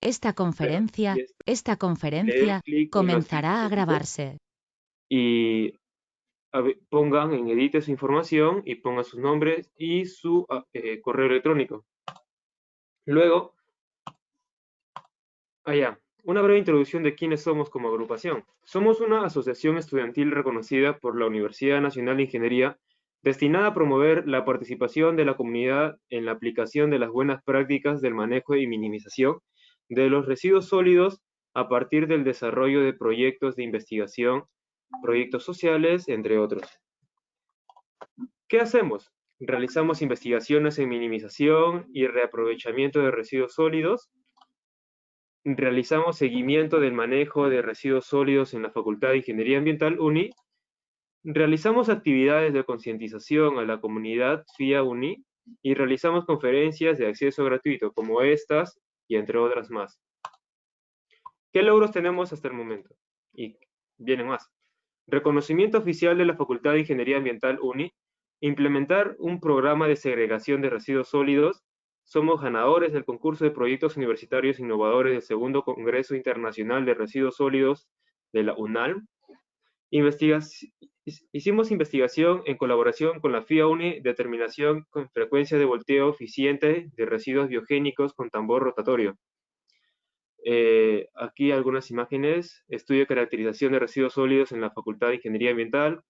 Esta conferencia le den clic en los comenzará a iconos grabarse. y pongan en edite su información y pongan sus nombres y su correo electrónico. Luego, una breve introducción de quiénes somos como agrupación. Somos una asociación estudiantil reconocida por la Universidad Nacional de Ingeniería destinada a promover la participación de la comunidad en la aplicación de las buenas prácticas del manejo y minimización de los residuos sólidos a partir del desarrollo de proyectos de investigación, proyectos sociales, entre otros. ¿Qué hacemos? Realizamos investigaciones en minimización y reaprovechamiento de residuos sólidos. Realizamos seguimiento del manejo de residuos sólidos en la Facultad de Ingeniería Ambiental UNI. Realizamos actividades de concientización a la comunidad FIA UNI y realizamos conferencias de acceso gratuito como estas y entre otras más. ¿Qué logros tenemos hasta el momento? Y vienen más. Reconocimiento oficial de la Facultad de Ingeniería Ambiental UNI. Implementar un programa de segregación de residuos sólidos. Somos ganadores del concurso de proyectos universitarios innovadores del segundo Congreso Internacional de Residuos Sólidos de la UNALM. Hicimos investigación en colaboración con la FIA UNI, determinación con frecuencia de volteo eficiente de residuos biogénicos con tambor rotatorio. Aquí algunas imágenes. Estudio de caracterización de residuos sólidos en la Facultad de Ingeniería Ambiental.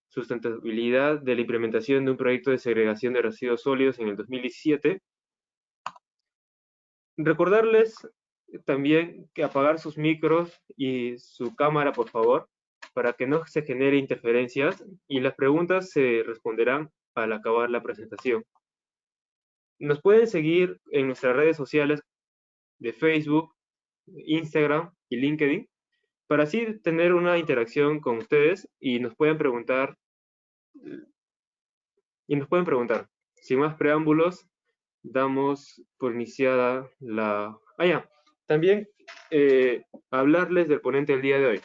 Sustentabilidad de la implementación de un proyecto de segregación de residuos sólidos en el 2017. Recordarles también que apagar sus micros y su cámara, por favor, para que no se genere interferencias, y las preguntas se responderán al acabar la presentación. Nos pueden seguir en nuestras redes sociales de Facebook, Instagram y LinkedIn, para así tener una interacción con ustedes y nos pueden preguntar. Sin más preámbulos, damos por iniciada la... También hablarles del ponente del día de hoy.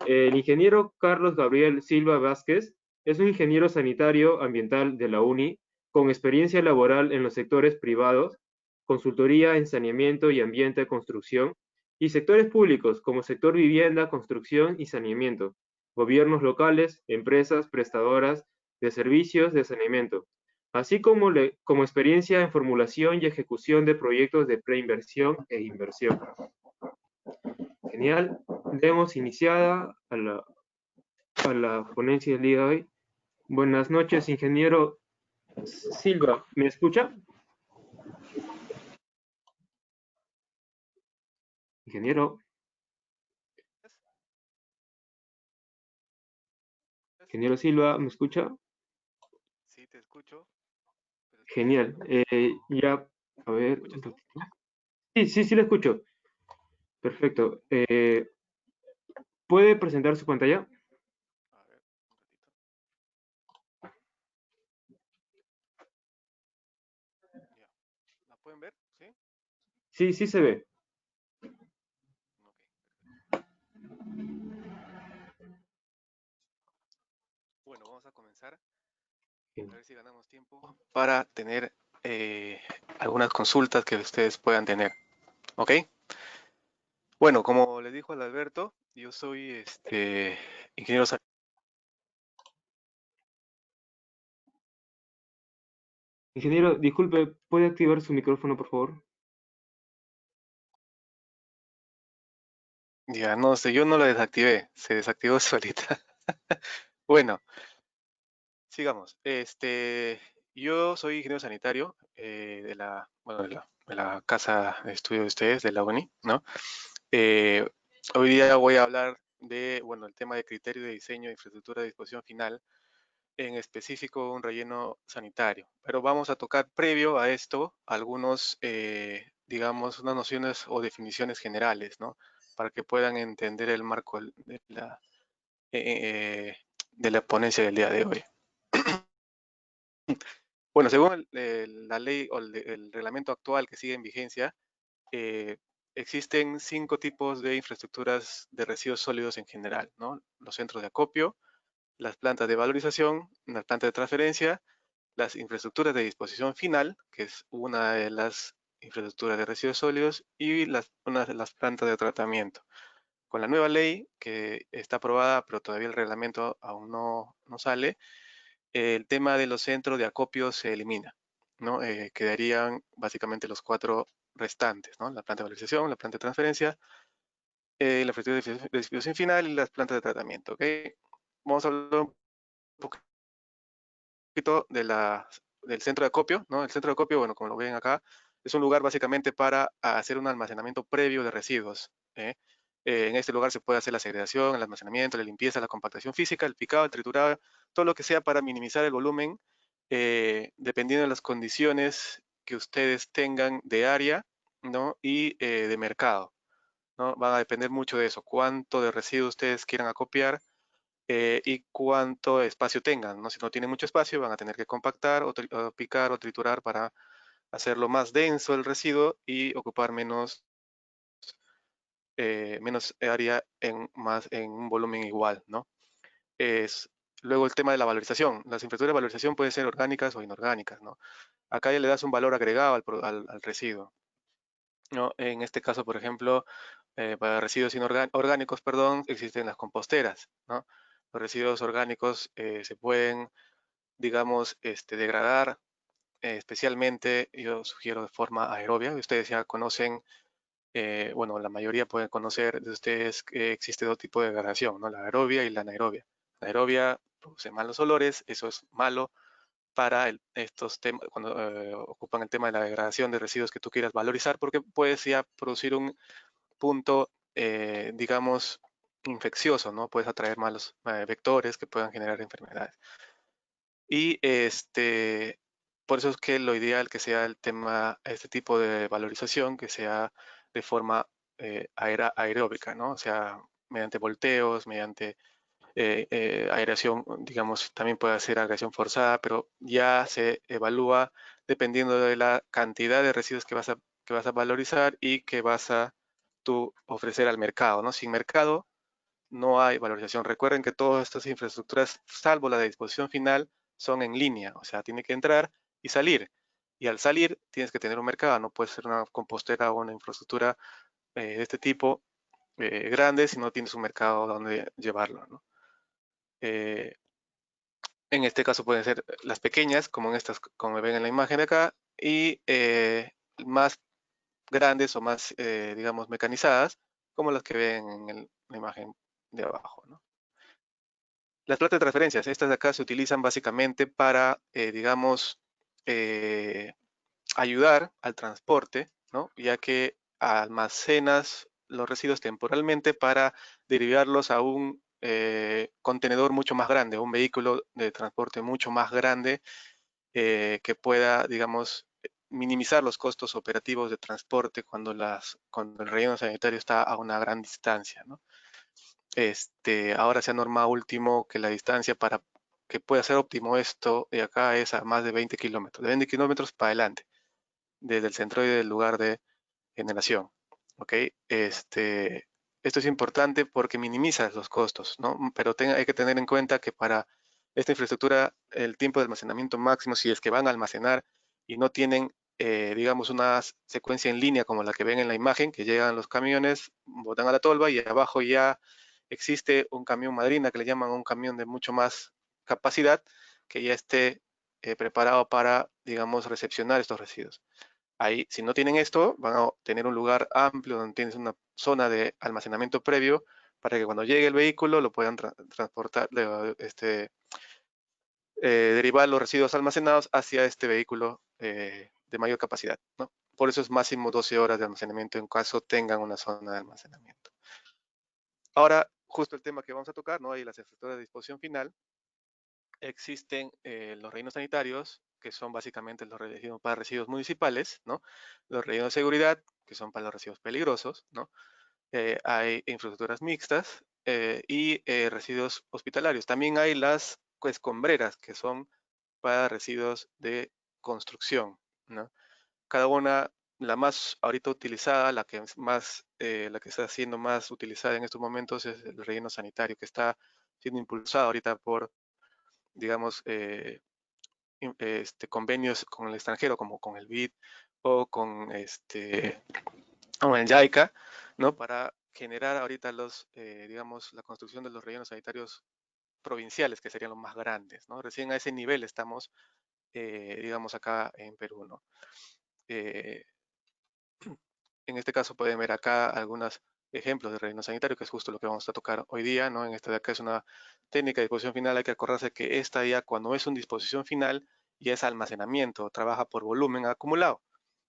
El ingeniero Carlos Gabriel Silva Vázquez es un ingeniero sanitario ambiental de la UNI con experiencia laboral en los sectores privados, consultoría en saneamiento y ambiente de construcción, y sectores públicos como sector vivienda, construcción y saneamiento, gobiernos locales, empresas prestadoras de servicios de saneamiento, así como experiencia en formulación y ejecución de proyectos de preinversión e inversión. Genial, demos iniciada a la ponencia del día de hoy. Buenas noches, ingeniero Silva, ¿me escucha? Ingeniero Silva, ¿me escucha? Sí, te escucho. Genial, ya, a ver. Sí, le escucho. Perfecto. ¿Puede presentar su pantalla? A ver, un ratito. Ya. ¿La pueden ver? ¿Sí? Sí se ve. Ok. Bueno, vamos a comenzar. A ver si ganamos tiempo para tener algunas consultas que ustedes puedan tener. ¿Ok? Bueno, como les dijo el Alberto, yo soy ingeniero sanitario. Ingeniero, disculpe, ¿puede activar su micrófono, por favor? Ya, no sé, yo no lo desactivé, se desactivó solita. Bueno, sigamos. Yo soy ingeniero sanitario de la casa de estudio de ustedes, de la UNI, ¿no? Hoy día voy a hablar de, el tema de criterio de diseño de infraestructura de disposición final, en específico un relleno sanitario. Pero vamos a tocar previo a esto algunos, digamos, unas nociones o definiciones generales, ¿no? Para que puedan entender el marco de la ponencia del día de hoy. Bueno, según la ley o el reglamento actual que sigue en vigencia, existen 5 tipos de infraestructuras de residuos sólidos en general, ¿no? Los centros de acopio, las plantas de valorización, las plantas de transferencia, las infraestructuras de disposición final, que es una de las infraestructura de residuos sólidos y las plantas de tratamiento. Con la nueva ley que está aprobada, pero todavía el reglamento aún no sale, el tema de los centros de acopio se elimina, ¿no? Quedarían básicamente los 4 restantes, ¿no? La planta de valorización, la planta de transferencia, la infraestructura de distribución final y las plantas de tratamiento, ¿ok? Vamos a hablar un poquito del centro de acopio, ¿no? El centro de acopio, bueno, como lo ven acá, es un lugar básicamente para hacer un almacenamiento previo de residuos, ¿eh? En este lugar se puede hacer la segregación, el almacenamiento, la limpieza, la compactación física, el picado, el triturado, todo lo que sea para minimizar el volumen, dependiendo de las condiciones que ustedes tengan de área, ¿no? Y de mercado, ¿no? Van a depender mucho de eso, cuánto de residuos ustedes quieran acopiar y cuánto espacio tengan, ¿no? Si no tienen mucho espacio, van a tener que compactar o picar o triturar para hacerlo más denso el residuo y ocupar menos área en un volumen igual, ¿no? Es, luego el tema de la valorización. Las infraestructuras de valorización pueden ser orgánicas o inorgánicas, ¿no? Acá ya le das un valor agregado al residuo, ¿no? En este caso, por ejemplo, para residuos orgánicos, perdón, existen las composteras, ¿no? Los residuos orgánicos se pueden, digamos, degradar, especialmente yo sugiero de forma aerobia. Ustedes ya conocen, bueno, la mayoría pueden conocer de ustedes que existe dos tipos de degradación, ¿no? La aerobia y la anaerobia. La aerobia produce malos olores, eso es malo para estos temas, cuando ocupan el tema de la degradación de residuos que tú quieras valorizar, porque puedes ya producir un punto, digamos, infeccioso, ¿no? Puedes atraer malos vectores que puedan generar enfermedades. Y por eso es que lo ideal que sea el tema, este tipo de valorización, que sea de forma aeróbica, ¿no? O sea, mediante volteos, mediante aireación, digamos, también puede ser agregación forzada, pero ya se evalúa dependiendo de la cantidad de residuos que vas a valorizar y que vas a tú ofrecer al mercado, ¿no? Sin mercado no hay valorización. Recuerden que todas estas infraestructuras, salvo la de disposición final, son en línea, o sea, tiene que entrar y salir. Y al salir tienes que tener un mercado, no puede ser una compostera o una infraestructura de este tipo grande si no tienes un mercado donde llevarlo, ¿no? En este caso pueden ser las pequeñas, como en estas, como ven en la imagen de acá, y más grandes o más, digamos, mecanizadas, como las que ven en la imagen de abajo, ¿no? Las plantas de transferencias, estas de acá se utilizan básicamente para, digamos, ayudar al transporte, ¿no? Ya que almacenas los residuos temporalmente para derivarlos a un contenedor mucho más grande, un vehículo de transporte mucho más grande que pueda, digamos, minimizar los costos operativos de transporte cuando el relleno sanitario está a una gran distancia, ¿no? Ahora se ha normado último que la distancia para que pueda ser óptimo esto de acá es a más de 20 kilómetros, de 20 kilómetros para adelante, desde el centroide del lugar de generación. ¿Ok? Esto es importante porque minimiza los costos, ¿no? Pero hay que tener en cuenta que para esta infraestructura el tiempo de almacenamiento máximo, si es que van a almacenar y no tienen, digamos, una secuencia en línea como la que ven en la imagen, que llegan los camiones, botan a la tolva y abajo ya existe un camión madrina que le llaman un camión de mucho más capacidad que ya esté preparado para, digamos, recepcionar estos residuos. Ahí, si no tienen esto, van a tener un lugar amplio donde tienes una zona de almacenamiento previo para que cuando llegue el vehículo lo puedan transportar, derivar los residuos almacenados hacia este vehículo de mayor capacidad, ¿no? Por eso es máximo 12 horas de almacenamiento en caso tengan una zona de almacenamiento. Ahora, justo el tema que vamos a tocar, ¿no? Hay las infraestructuras de disposición final. Existen los rellenos sanitarios, que son básicamente los rellenos para residuos municipales, ¿no? Los rellenos de seguridad, que son para los residuos peligrosos, ¿no? Hay infraestructuras mixtas y residuos hospitalarios. También hay las escombreras, que son para residuos de construcción, ¿no? Cada una, la más ahorita utilizada, la que está siendo más utilizada en estos momentos es el relleno sanitario, que está siendo impulsado ahorita por, digamos, convenios con el extranjero, como con el BID o con o en JICA, ¿no? Para generar ahorita digamos, la construcción de los rellenos sanitarios provinciales, que serían los más grandes, ¿no? Recién a ese nivel estamos, digamos, acá en Perú, ¿no? Eh, en este caso pueden ver acá algunos ejemplos de relleno sanitario, que es justo lo que vamos a tocar hoy día, ¿no? En esta de acá es una técnica de disposición final. Hay que acordarse que esta ya, cuando es una disposición final, ya es almacenamiento, trabaja por volumen acumulado,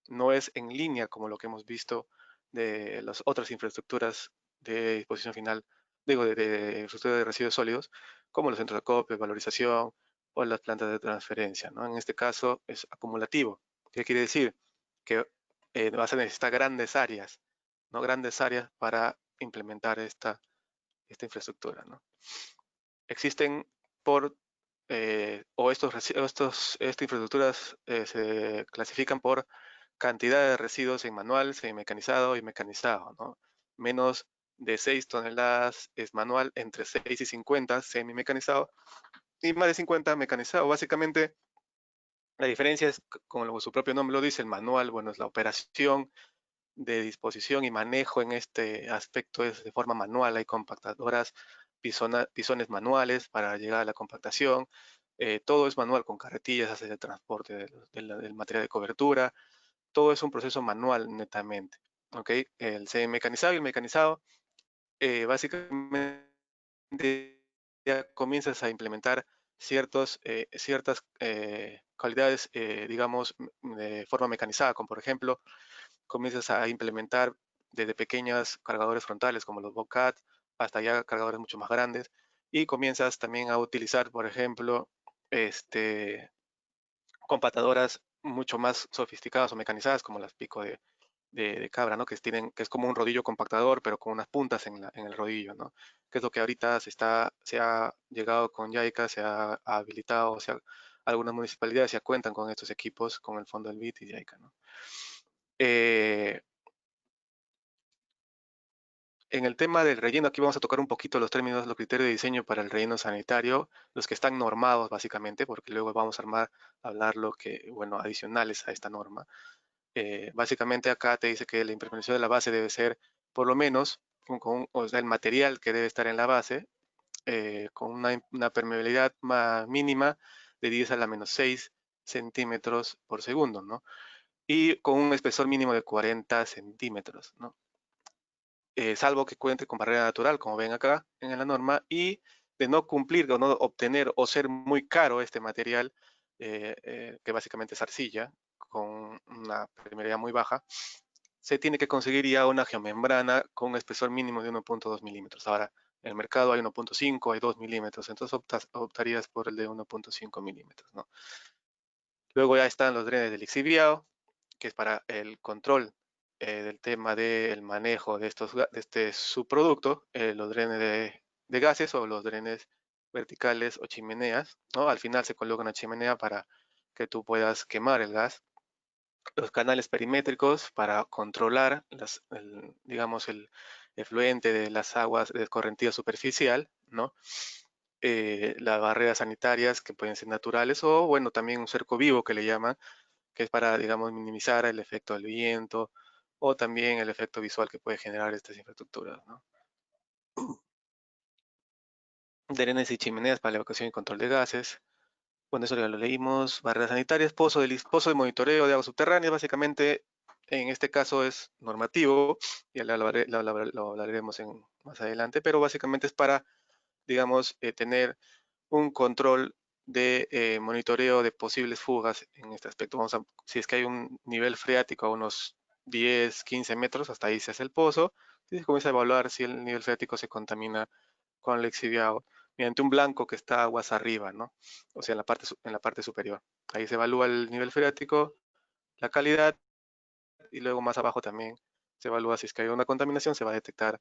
no es en línea como lo que hemos visto de las otras infraestructuras de disposición final, digo, de infraestructura de residuos sólidos, como los centros de acopio, valorización o las plantas de transferencia, ¿no? En este caso es acumulativo. ¿Qué quiere decir? Que vas a necesitar grandes áreas, ¿no? Grandes áreas para implementar esta infraestructura, ¿no? Existen estas infraestructuras se clasifican por cantidad de residuos en manual, semimecanizado y mecanizado, ¿no? Menos de 6 toneladas es manual, entre 6 y 50 semimecanizado y más de 50 mecanizado. Básicamente, la diferencia es, como su propio nombre lo dice, el manual, bueno, es la operación de disposición y manejo en este aspecto es de forma manual. Hay compactadoras, pisones manuales para llegar a la compactación. Todo es manual con carretillas, hace el transporte del material de cobertura. Todo es un proceso manual netamente. ¿Ok? El semi-mecanizado y el mecanizado, básicamente ya comienzas a implementar ciertas cualidades, digamos, de forma mecanizada, como por ejemplo, comienzas a implementar desde pequeños cargadores frontales como los Bobcat hasta ya cargadores mucho más grandes, y comienzas también a utilizar, por ejemplo, compactadoras mucho más sofisticadas o mecanizadas como las pico de cabra, ¿no? Que es como un rodillo compactador, pero con unas puntas en el rodillo, ¿no? Que es lo que ahorita se ha llegado con JICA, se ha habilitado, algunas municipalidades ya cuentan con estos equipos con el fondo del BIT y JICA, ¿no? Eh, En el tema del relleno, aquí vamos a tocar un poquito los términos, los criterios de diseño para el relleno sanitario, los que están normados básicamente, porque luego vamos a hablar bueno, adicionales a esta norma. Básicamente acá te dice que la impermeabilización de la base debe ser por lo menos, o sea, el material que debe estar en la base, con una permeabilidad mínima de 10 a la menos 6 centímetros por segundo, ¿no? Y con un espesor mínimo de 40 centímetros, ¿no? Salvo que cuente con barrera natural, como ven acá en la norma, y de no cumplir o no obtener o ser muy caro este material, que básicamente es arcilla, con una permeabilidad muy baja, se tiene que conseguir ya una geomembrana con un espesor mínimo de 1.2 milímetros. Ahora, en el mercado hay 1.5, hay 2 milímetros, entonces optarías por el de 1.5 milímetros, ¿no? Luego ya están los drenes del lixiviado, que es para el control del tema del manejo de este subproducto, los drenes de gases o los drenes verticales o chimeneas, ¿no? Al final se coloca una chimenea para que tú puedas quemar el gas. Los canales perimétricos para controlar, digamos, el efluente de las aguas de escorrentía superficial, ¿no? Las barreras sanitarias que pueden ser naturales o, bueno, también un cerco vivo que le llaman, que es para, digamos, minimizar el efecto del viento o también el efecto visual que puede generar estas infraestructuras, ¿no? Drenes y chimeneas para la evacuación y control de gases. Bueno, eso ya lo leímos. Barreras sanitarias, pozo de monitoreo de aguas subterráneas, básicamente en este caso es normativo, ya lo hablaremos más adelante, pero básicamente es para, digamos, tener un control de monitoreo de posibles fugas en este aspecto. Si es que hay un nivel freático a unos 10, 15 metros, hasta ahí se hace el pozo, y se comienza a evaluar si el nivel freático se contamina con el lixiviado mediante un blanco que está aguas arriba, ¿no? O sea, en la parte superior. Ahí se evalúa el nivel freático, la calidad, y luego más abajo también se evalúa si es que hay una contaminación, se va a detectar,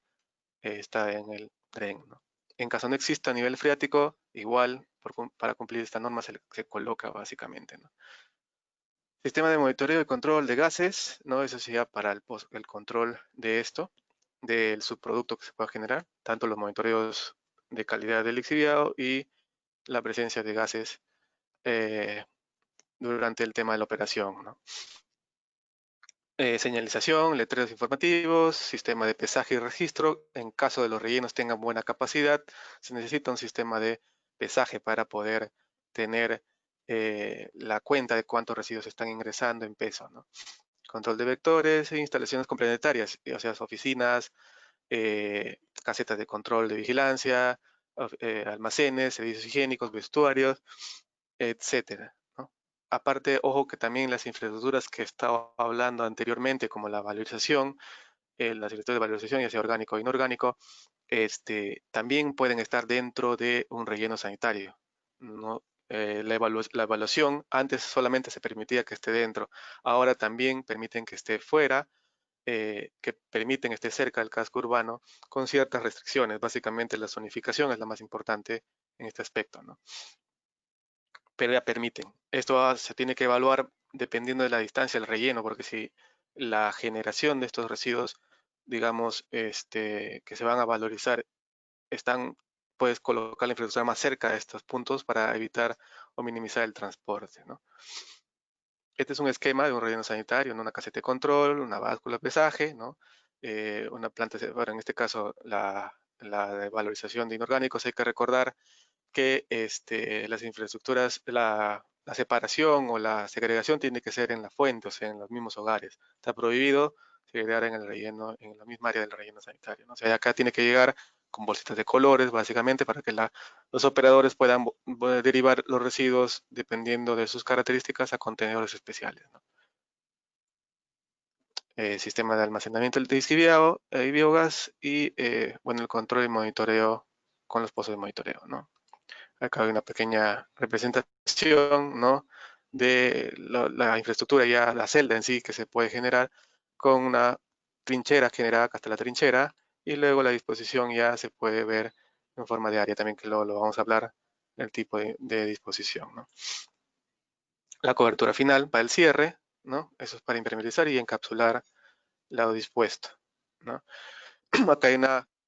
está en el dren, ¿no? En caso no exista nivel freático, igual, para cumplir esta norma se coloca básicamente, ¿no? Sistema de monitoreo y control de gases, ¿no? Eso sería para el control de esto, del subproducto que se pueda generar, tanto los monitoreos de calidad del lixiviado y la presencia de gases durante el tema de la operación, ¿no? señalización, letreros informativos, sistema de pesaje y registro. En caso de los rellenos tengan buena capacidad, se necesita un sistema de pesaje para poder tener la cuenta de cuántos residuos están ingresando en peso, ¿no? Control de vectores e instalaciones complementarias, o sea, oficinas, casetas de control de vigilancia, almacenes, servicios higiénicos, vestuarios, etcétera, ¿no? Aparte, ojo que también las infraestructuras que estaba hablando anteriormente, como la valorización, las infraestructuras de valorización, ya sea orgánico o inorgánico, también pueden estar dentro de un relleno sanitario, ¿no? La evaluación antes solamente se permitía que esté dentro, ahora también permiten que esté fuera, que permiten esté cerca del casco urbano con ciertas restricciones. Básicamente la zonificación es la más importante en este aspecto, ¿no? Pero ya permiten. Esto se tiene que evaluar dependiendo de la distancia del relleno, porque si la generación de estos residuos, digamos, que se van a valorizar, puedes colocar la infraestructura más cerca de estos puntos para evitar o minimizar el transporte, ¿no? Este es un esquema de un relleno sanitario, ¿no? Una caseta de control, una báscula de pesaje, ¿no? Una planta, bueno, en este caso la de valorización de inorgánicos. Hay que recordar que las infraestructuras, la separación o la segregación tiene que ser en la fuente, o sea, en los mismos hogares. Está prohibido segregar en el relleno, en la misma área del relleno sanitario, ¿no? O sea, acá tiene que llegar con bolsitas de colores, básicamente, para que los operadores puedan derivar los residuos, dependiendo de sus características, a contenedores especiales, ¿no? Sistema de almacenamiento de lixiviado y biogás y, bueno, el control y monitoreo con los pozos de monitoreo, ¿no? Acá hay una pequeña representación, ¿no? De la infraestructura, ya la celda en sí que se puede generar con una trinchera generada hasta la trinchera, y luego la disposición ya se puede ver en forma de área también, que lo vamos a hablar, el tipo de disposición, ¿no? La cobertura final para el cierre, ¿no? Eso es para impermeabilizar y encapsular lo dispuesto, ¿no? Acá hay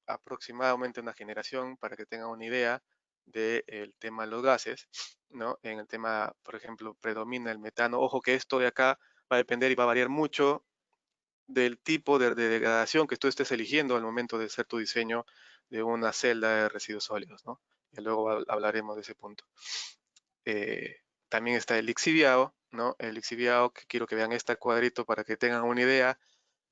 aproximadamente una generación para que tengan una idea del tema de los gases, ¿no? En el tema, por ejemplo, predomina el metano. Ojo que esto de acá va a depender y va a variar mucho del tipo de degradación que tú estés eligiendo al momento de hacer tu diseño de una celda de residuos sólidos, ¿no? Y luego hablaremos de ese punto. Eh, También está el lixiviado, ¿no? El lixiviado, que quiero que vean este cuadrito para que tengan una idea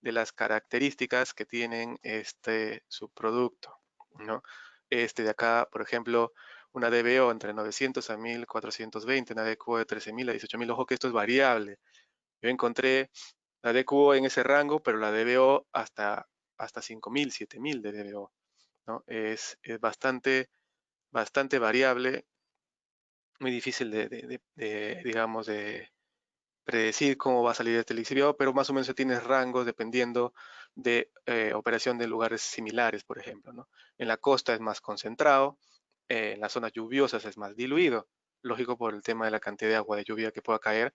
de las características que tienen este subproducto, ¿no? Este de acá, por ejemplo, una DBO entre 900 a 1420, una DQO de 13.000 a 18.000. Ojo que esto es variable. Yo encontré la DQO en ese rango, pero la DBO hasta 5.000, 7.000 de DBO, ¿no? Es bastante variable, muy difícil digamos, de predecir cómo va a salir este lixiviado, pero más o menos tienes rangos dependiendo de operación de lugares similares, por ejemplo, ¿no? En la costa es más concentrado, en las zonas lluviosas es más diluido, lógico por el tema de la cantidad de agua de lluvia que pueda caer,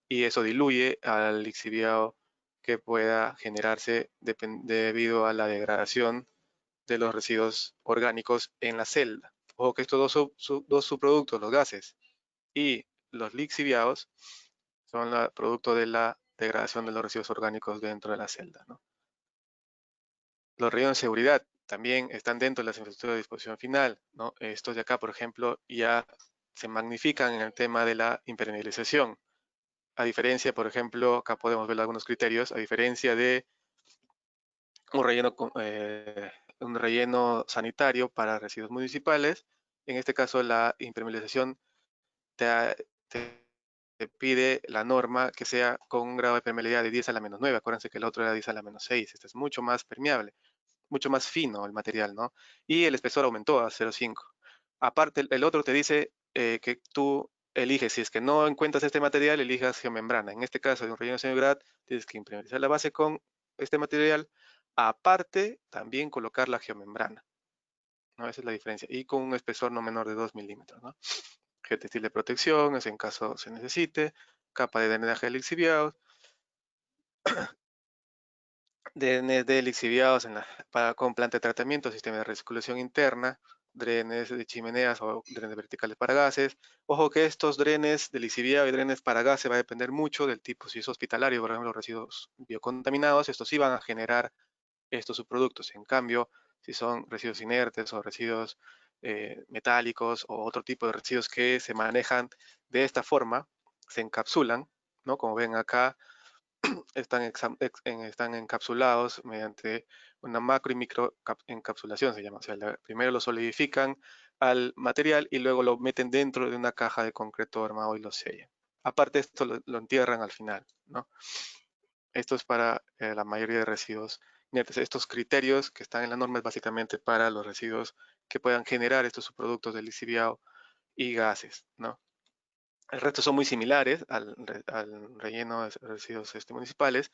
y eso diluye al lixiviado que pueda generarse debido a la degradación de los residuos orgánicos en la celda. Ojo que estos dos subproductos, los gases y los lixiviados, son producto de la degradación de los residuos orgánicos dentro de la celda, ¿no? Los rellenos de seguridad también están dentro de las infraestructuras de disposición final, ¿no? Estos de acá, por ejemplo, ya se magnifican en el tema de la impermeabilización. A diferencia, por ejemplo, acá podemos ver algunos criterios, a diferencia de un relleno sanitario para residuos municipales, en este caso la impermeabilización te pide la norma que sea con un grado de permeabilidad de 10 a la menos 9. Acuérdense que el otro era 10 a la menos 6. Este es mucho más permeable, mucho más fino el material, ¿no? Y el espesor aumentó a 0,5. Aparte, el otro te dice que tú eliges, si es que no encuentras este material, elijas geomembrana. En este caso, de un relleno semigrad, tienes que impermeabilizar la base con este material. Aparte, también colocar la geomembrana, ¿no? Esa es la diferencia. Y con un espesor no menor de 2 milímetros, ¿no? Textil de protección, es en caso se necesite, capa de drenaje de lixiviados, de lixiviados con planta de tratamiento, sistema de recirculación interna, drenes de chimeneas o drenes verticales para gases. Ojo que estos drenes de lixiviado y drenes para gases va a depender mucho del tipo. Si es hospitalario, por ejemplo, residuos biocontaminados, estos sí van a generar estos subproductos. En cambio, si son residuos inertes o residuos metálicos o otro tipo de residuos que se manejan de esta forma, se encapsulan, ¿no? Como ven acá, están encapsulados mediante una macro y micro encapsulación, se llama. O sea, primero lo solidifican al material y luego lo meten dentro de una caja de concreto armado y lo sellan. Aparte, esto lo entierran al final, ¿no? Esto es para la mayoría de residuos inertes. Estos criterios que están en la norma es básicamente para los residuos que puedan generar estos subproductos de lixiviado y gases, ¿no? El resto son muy similares al relleno de residuos municipales,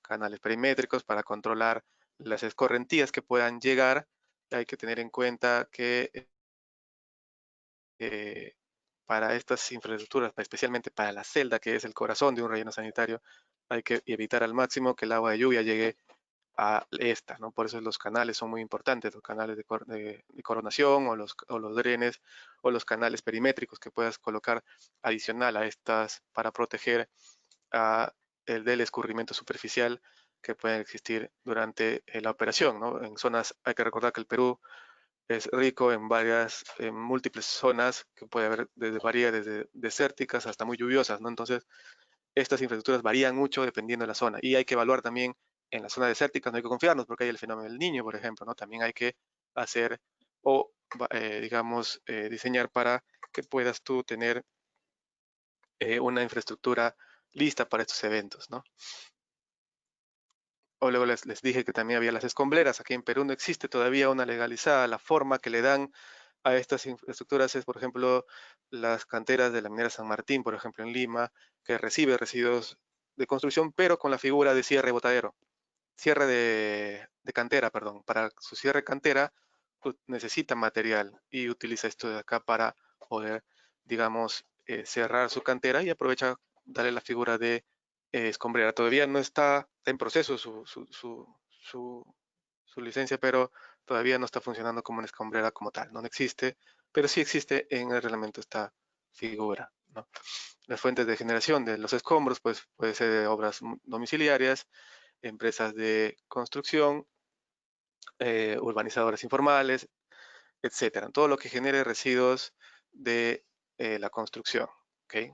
canales perimétricos para controlar las escorrentías que puedan llegar. Hay que tener en cuenta que eh, para estas infraestructuras, especialmente para la celda, que es el corazón de un relleno sanitario, hay que evitar al máximo que el agua de lluvia llegue a esta, ¿no? Por eso los canales son muy importantes, los canales de coronación o los drenes o los canales perimétricos que puedas colocar adicional a estas para proteger a el del escurrimiento superficial que puede existir durante la operación, ¿no? En zonas, hay que recordar que el Perú es rico en múltiples zonas que puede haber, varía desde desérticas hasta muy lluviosas, ¿no? Entonces, estas infraestructuras varían mucho dependiendo de la zona y hay que evaluar también en las zonas desérticas, no hay que confiarnos porque hay el fenómeno del niño, por ejemplo, ¿no? También hay que hacer o, digamos, diseñar para que puedas tú tener una infraestructura lista para estos eventos, ¿no? O luego les dije que también había las escombreras. Aquí en Perú no existe todavía una legalizada. La forma que le dan a estas infraestructuras es, por ejemplo, las canteras de la minera San Martín, por ejemplo, en Lima, que recibe residuos de construcción, pero con la figura de cierre botadero. Cierre de cantera, perdón. Para su cierre cantera necesita material y utiliza esto de acá para poder, digamos, cerrar su cantera y aprovecha darle la figura de escombrera. Todavía no está en proceso su licencia, pero todavía no está funcionando como una escombrera como tal. No existe, pero sí existe en el reglamento esta figura, ¿no? Las fuentes de generación de los escombros, pues puede ser de obras domiciliarias, empresas de construcción, urbanizadores informales, etcétera. Todo lo que genere residuos de la construcción. ¿Okay?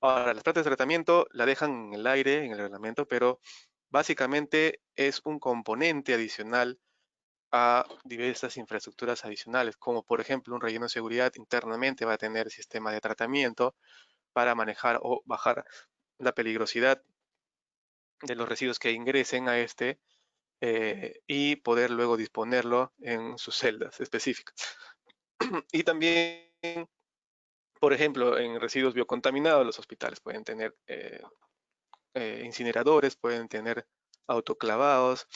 Ahora, las plantas de tratamiento la dejan en el aire, en el reglamento, pero básicamente es un componente adicional a diversas infraestructuras adicionales, como por ejemplo un relleno de seguridad internamente va a tener sistema de tratamiento para manejar o bajar la peligrosidad de los residuos que ingresen a este y poder luego disponerlo en sus celdas específicas. Y también, por ejemplo, en residuos biocontaminados, los hospitales pueden tener incineradores, pueden tener autoclavados,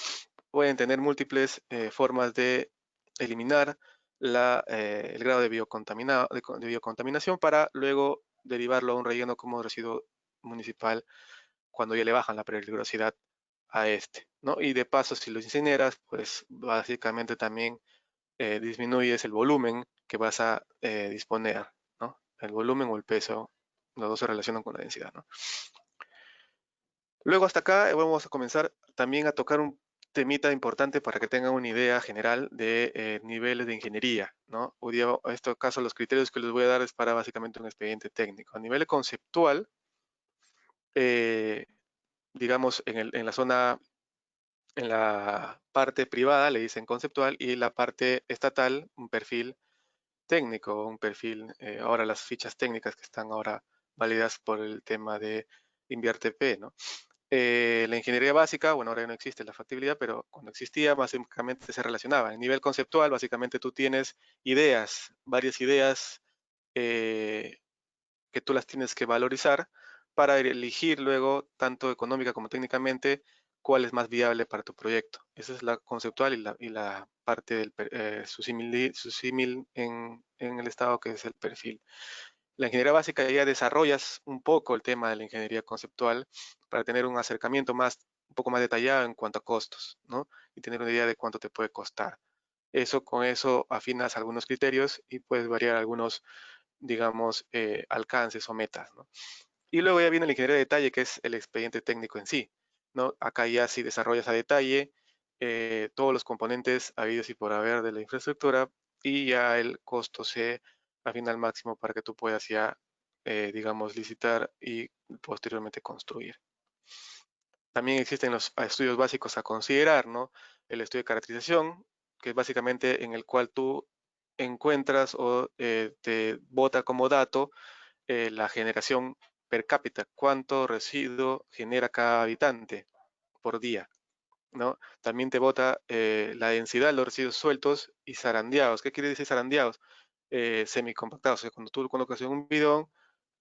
pueden tener múltiples formas de eliminar el grado de, de biocontaminación para luego derivarlo a un relleno como residuo municipal cuando ya le bajan la peligrosidad a este, ¿no? Y de paso, si lo incineras, pues básicamente también disminuyes el volumen que vas a disponer, ¿no? El volumen o el peso, los dos se relacionan con la densidad, ¿no? Luego hasta acá vamos a comenzar también a tocar un temita importante para que tengan una idea general de niveles de ingeniería, ¿no? Hoy día, en este caso, los criterios que les voy a dar es para básicamente un expediente técnico. A nivel conceptual, eh, digamos, en la zona, en la parte privada le dicen conceptual y la parte estatal un perfil técnico, un perfil, ahora las fichas técnicas que están ahora válidas por el tema de InvierTP, ¿no? La ingeniería básica, bueno, ahora ya no existe la factibilidad, pero cuando existía, básicamente se relacionaba. En nivel conceptual, básicamente tú tienes ideas, varias ideas eh, que tú las tienes que valorizar para elegir luego, tanto económica como técnicamente, cuál es más viable para tu proyecto. Esa es la conceptual y la parte del su símil en el estado que es el perfil. La ingeniería básica ya desarrollas un poco el tema de la ingeniería conceptual para tener un acercamiento un poco más detallado en cuanto a costos, ¿no? Y tener una idea de cuánto te puede costar. Con eso afinas algunos criterios y puedes variar algunos, digamos, alcances o metas, ¿no? Y luego ya viene la ingeniería de detalle, que es el expediente técnico en sí, ¿no? Acá ya sí desarrollas a detalle todos los componentes habidos y por haber de la infraestructura, y ya el costo se afina al máximo para que tú puedas ya, digamos, licitar y posteriormente construir. También existen los estudios básicos a considerar, ¿no? El estudio de caracterización, que es básicamente en el cual tú encuentras o te bota como dato la generación per cápita, cuánto residuo genera cada habitante por día, ¿no? También te bota la densidad de los residuos sueltos y zarandeados. ¿Qué quiere decir zarandeados? Semicompactados. O sea, cuando tú lo colocas en un bidón,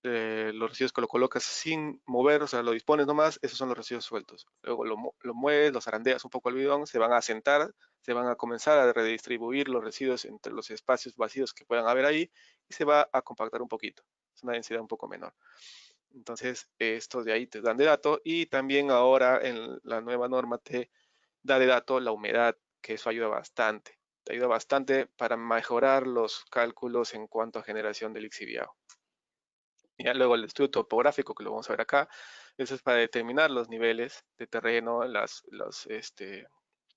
los residuos que lo colocas sin mover, o sea, lo dispones nomás, esos son los residuos sueltos. Luego lo mueves, los zarandeas un poco al bidón, se van a asentar, se van a comenzar a redistribuir los residuos entre los espacios vacíos que puedan haber ahí y se va a compactar un poquito. Es una densidad un poco menor. Entonces, estos de ahí te dan de dato, y también ahora en la nueva norma te da de dato la humedad, que eso ayuda bastante. Te ayuda bastante para mejorar los cálculos en cuanto a generación del lixiviado. Ya luego el estudio topográfico, que lo vamos a ver acá, eso es para determinar los niveles de terreno,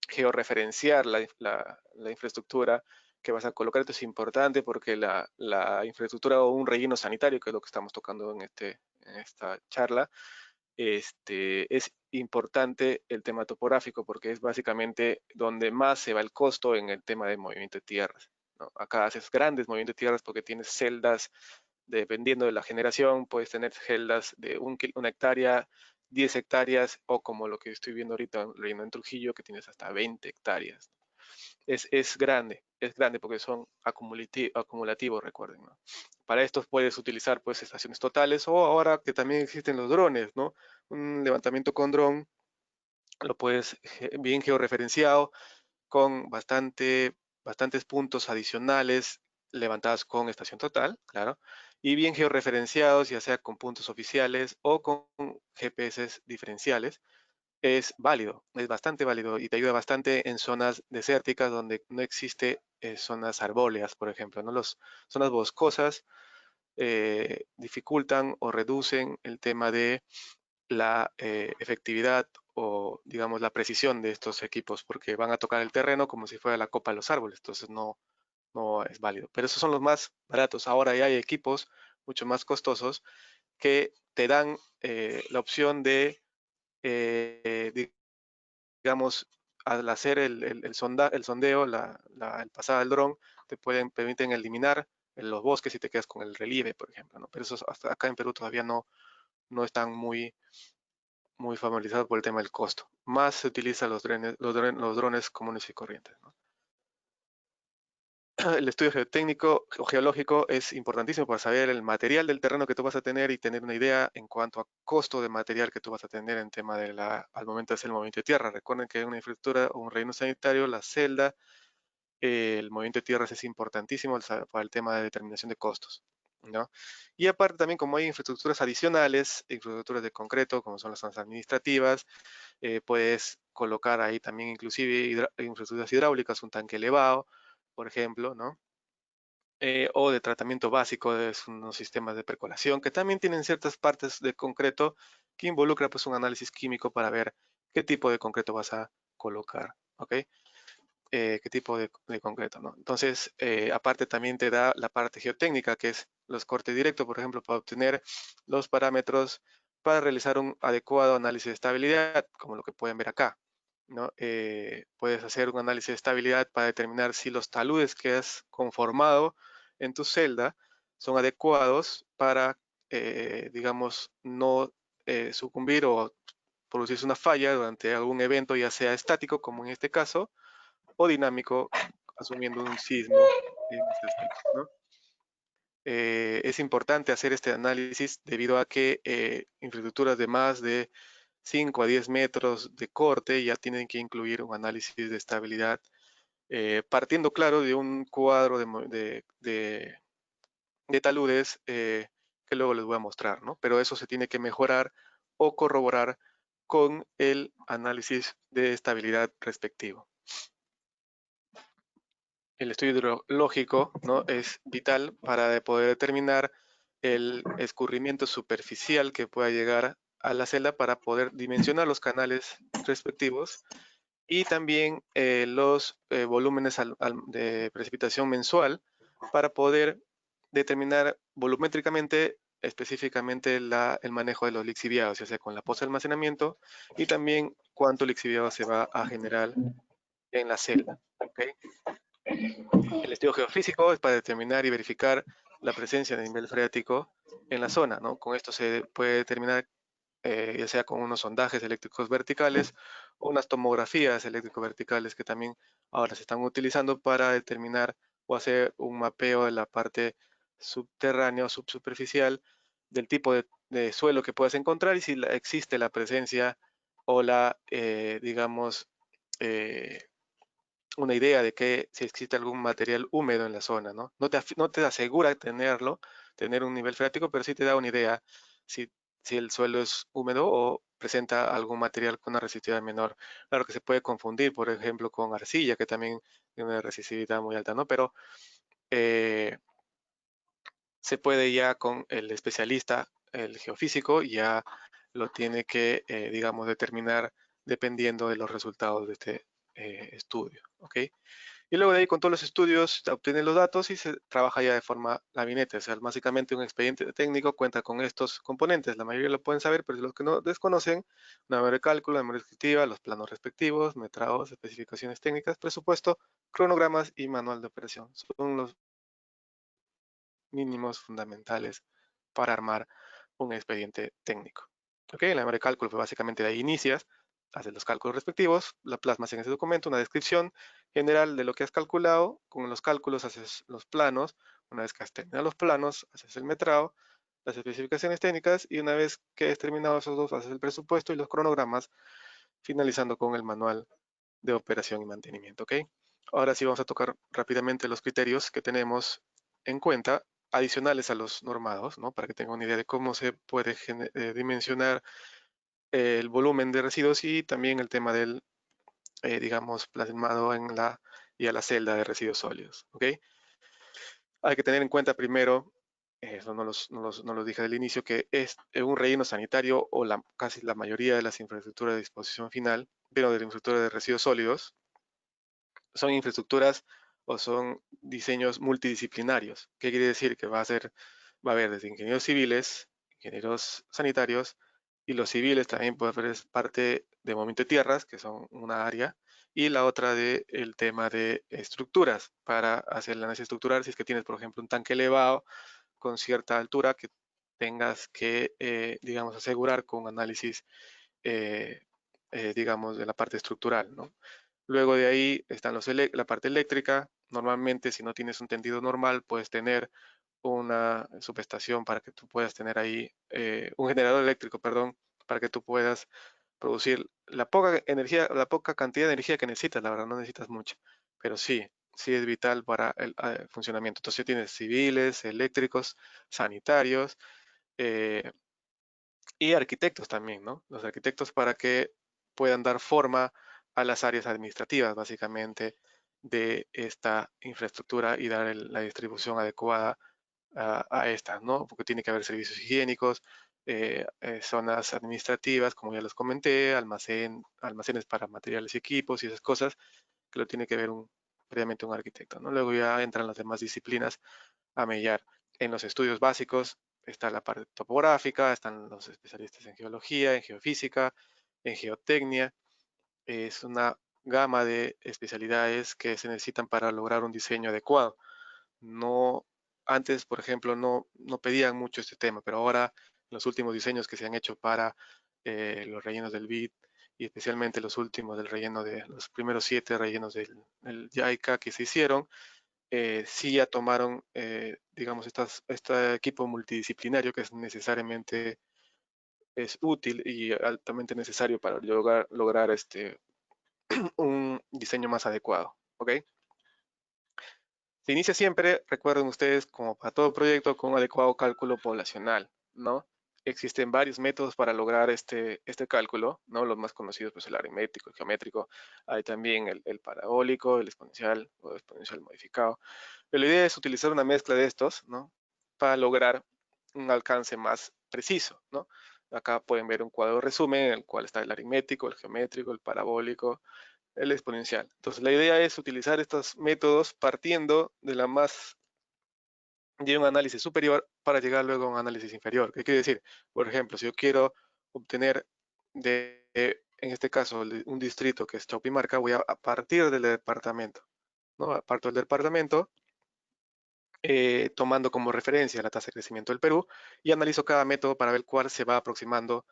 georreferenciar la infraestructura que vas a colocar. Esto es importante porque la infraestructura o un relleno sanitario, que es lo que estamos tocando en esta charla, es importante el tema topográfico porque es básicamente donde más se va el costo en el tema de movimiento de tierras, ¿no? Acá haces grandes movimientos de tierras porque tienes celdas, dependiendo de la generación, puedes tener celdas de una hectárea, 10 hectáreas, o como lo que estoy viendo ahorita en Trujillo, que tienes hasta 20 hectáreas. Es grande porque son acumulativos, recuerden, ¿no? Para estos puedes utilizar pues estaciones totales, o ahora que también existen los drones, ¿no? Un levantamiento con dron lo puedes bien georreferenciado con bastantes puntos adicionales levantados con estación total, claro, y bien georreferenciados, ya sea con puntos oficiales o con GPS diferenciales. Es válido, es bastante válido y te ayuda bastante en zonas desérticas donde no existe zonas arbóleas, por ejemplo, ¿no? Las zonas boscosas dificultan o reducen el tema de la efectividad o, digamos, la precisión de estos equipos, porque van a tocar el terreno como si fuera la copa de los árboles, entonces no es válido. Pero esos son los más baratos. Ahora ya hay equipos mucho más costosos que te dan la opción de, digamos, al hacer el sondeo, el pasar al dron, permiten eliminar los bosques y te quedas con el relieve, por ejemplo, ¿no? Pero eso hasta acá en Perú todavía no están muy familiarizados por el tema del costo. Más se utilizan los drones comunes y corrientes, ¿no? El estudio geotécnico o geológico es importantísimo para saber el material del terreno que tú vas a tener y tener una idea en cuanto a costo de material que tú vas a tener en tema al momento de hacer el movimiento de tierra. Recuerden que en una infraestructura o un relleno sanitario, la celda, el movimiento de tierras es importantísimo para el tema de determinación de costos, ¿no? Y aparte también, como hay infraestructuras adicionales, infraestructuras de concreto, como son las zonas administrativas, puedes colocar ahí también inclusive infraestructuras hidráulicas, un tanque elevado, por ejemplo, ¿no? O de tratamiento básico de unos sistemas de percolación, que también tienen ciertas partes de concreto que involucra pues un análisis químico para ver qué tipo de concreto vas a colocar, ¿ok? Qué tipo de concreto, ¿no? Entonces, aparte también te da la parte geotécnica, que es los cortes directos, por ejemplo, para obtener los parámetros para realizar un adecuado análisis de estabilidad, como lo que pueden ver acá, ¿no? Puedes hacer un análisis de estabilidad para determinar si los taludes que has conformado en tu celda son adecuados para, digamos, no sucumbir o producirse una falla durante algún evento, ya sea estático, como en este caso, o dinámico, asumiendo un sismo en este aspecto, ¿no? Es importante hacer este análisis debido a que infraestructuras de más de 5 a 10 metros de corte ya tienen que incluir un análisis de estabilidad, partiendo, claro, de un cuadro de taludes que luego les voy a mostrar, ¿no? Pero eso se tiene que mejorar o corroborar con el análisis de estabilidad respectivo. el estudio hidrológico, ¿no? Es vital para poder determinar el escurrimiento superficial que pueda llegar a la celda para poder dimensionar los canales respectivos y también los volúmenes de precipitación mensual para poder determinar volumétricamente específicamente el manejo de los lixiviados, ya sea con la posta de almacenamiento y también cuánto lixiviado se va a generar en la celda. ¿Okay? El estudio geofísico es para determinar y verificar la presencia de nivel freático en la zona, ¿no? Con esto se puede determinar, ya sea con unos sondajes eléctricos verticales o unas tomografías eléctrico-verticales que también ahora se están utilizando para determinar o hacer un mapeo de la parte subterránea o subsuperficial del tipo de suelo que puedas encontrar y si existe la presencia o la, digamos, eh, una idea de que si existe algún material húmedo en la zona, ¿no? No te asegura tenerlo, tener un nivel freático, pero sí te da una idea si, si el suelo es húmedo o presenta algún material con una resistividad menor. Claro que se puede confundir, por ejemplo, con arcilla, que también tiene una resistividad muy alta, ¿no? Pero eh, se puede ya con el especialista, el geofísico, ya lo tiene que, digamos, determinar dependiendo de los resultados de este estudio, ¿ok? Y luego de ahí con todos los estudios se obtienen los datos y se trabaja ya de forma gabinete. O sea, básicamente un expediente técnico cuenta con estos componentes. La mayoría lo pueden saber, pero los que no desconocen, una memoria de cálculo, memoria descriptiva, los planos respectivos, metrados, especificaciones técnicas, presupuesto, cronogramas y manual de operación. Son los mínimos fundamentales para armar un expediente técnico. ¿Ok? La memoria de cálculo, pues básicamente de ahí inicias, haces los cálculos respectivos, la plasmas en ese documento, una descripción general de lo que has calculado, con los cálculos haces los planos, una vez que has terminado los planos, haces el metrado, las especificaciones técnicas y una vez que has terminado esos dos, haces el presupuesto y los cronogramas, finalizando con el manual de operación y mantenimiento. ¿Ok? Ahora sí vamos a tocar rápidamente los criterios que tenemos en cuenta adicionales a los normados, ¿no? Para que tengan una idea de cómo se puede dimensionar el volumen de residuos y también el tema del, digamos, plasmado en la y a la celda de residuos sólidos. ¿Ok? Hay que tener en cuenta primero, eso no los dije al inicio, que es un relleno sanitario o casi la mayoría de las infraestructuras de disposición final, pero de la infraestructura de residuos sólidos, son infraestructuras o son diseños multidisciplinarios. ¿Qué quiere decir? Que va a haber desde ingenieros civiles, ingenieros sanitarios, y los civiles también pueden haber parte de movimiento de tierras, que son una área, y la otra de el tema de estructuras, para hacer el análisis estructural, si es que tienes, por ejemplo, un tanque elevado con cierta altura que tengas que, digamos, asegurar con análisis, eh, digamos, de la parte estructural, ¿no? Luego de ahí están la parte eléctrica. Normalmente, si no tienes un tendido normal, puedes tener una subestación para que tú puedas tener ahí, un generador eléctrico, perdón, para que tú puedas producir la poca energía, la poca cantidad de energía que necesitas, la verdad, no necesitas mucho, pero sí, sí es vital para el funcionamiento. Entonces tienes civiles, eléctricos, sanitarios, eh, y arquitectos también, ¿no? Los arquitectos para que puedan dar forma a las áreas administrativas, básicamente, de esta infraestructura y dar la distribución adecuada a estas, ¿no? Porque tiene que haber servicios higiénicos, zonas administrativas, como ya les comenté, almacenes para materiales y equipos y esas cosas, que lo tiene que ver previamente un arquitecto, ¿no? Luego ya entran las demás disciplinas a mellar. En los estudios básicos está la parte topográfica, están los especialistas en geología, en geofísica, en geotecnia. Es una gama de especialidades que se necesitan para lograr un diseño adecuado. No, antes, por ejemplo, no pedían mucho este tema, pero ahora los últimos diseños que se han hecho para los rellenos del BID y especialmente los últimos del relleno de los primeros 7 rellenos del JICA que se hicieron, sí ya tomaron, digamos, este equipo multidisciplinario que es necesariamente es útil y altamente necesario para lograr un diseño más adecuado. ¿Ok? Se inicia siempre, recuerden ustedes, como para todo proyecto, con un adecuado cálculo poblacional, ¿no? existen varios métodos para lograr este cálculo, ¿no? Los más conocidos, pues el aritmético, el geométrico, hay también el parabólico, el exponencial o exponencial modificado. Pero la idea es utilizar una mezcla de estos, ¿no? Para lograr un alcance más preciso, ¿no? Acá pueden ver un cuadro de resumen en el cual está el aritmético, el geométrico, el parabólico, el exponencial. Entonces la idea es utilizar estos métodos partiendo de un análisis superior para llegar luego a un análisis inferior. ¿Qué quiere decir? Por ejemplo, si yo quiero obtener en este caso, un distrito que es Chaupimarca, voy a partir del departamento, ¿no? Aparto del departamento, tomando como referencia la tasa de crecimiento del Perú y analizo cada método para ver cuál se va aproximando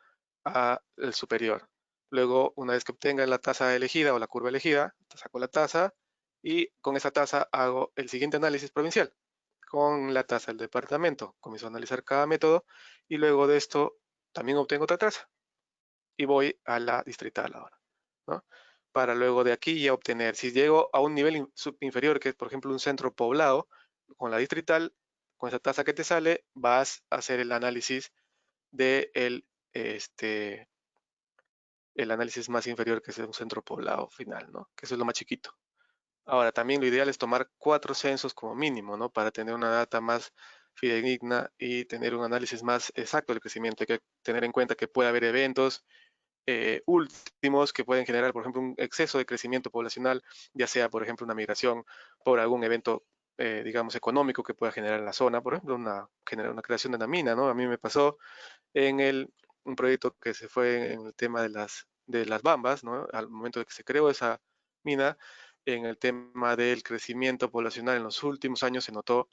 al superior. Luego, una vez que obtenga la tasa elegida o la curva elegida, saco la tasa y con esa tasa hago el siguiente análisis provincial con la tasa del departamento. Comienzo a analizar cada método y luego de esto también obtengo otra tasa y voy a la distrital ahora, ¿no? Para luego de aquí ya obtener, si llego a un nivel inferior, que es por ejemplo un centro poblado, con la distrital, con esa tasa que te sale, vas a hacer el análisis de el análisis más inferior, que es un centro poblado final, ¿no? Que eso es lo más chiquito. Ahora, también lo ideal es tomar 4 censos como mínimo, ¿no? Para tener una data más fidedigna y tener un análisis más exacto del crecimiento. Hay que tener en cuenta que puede haber eventos últimos que pueden generar, por ejemplo, un exceso de crecimiento poblacional, ya sea, por ejemplo, una migración por algún evento, digamos, económico que pueda generar en la zona, por ejemplo, generar una creación de una mina, ¿no? A mí me pasó en un proyecto que se fue en el tema de las bambas, ¿no? Al momento de que se creó esa mina, en el tema del crecimiento poblacional en los últimos años se notó,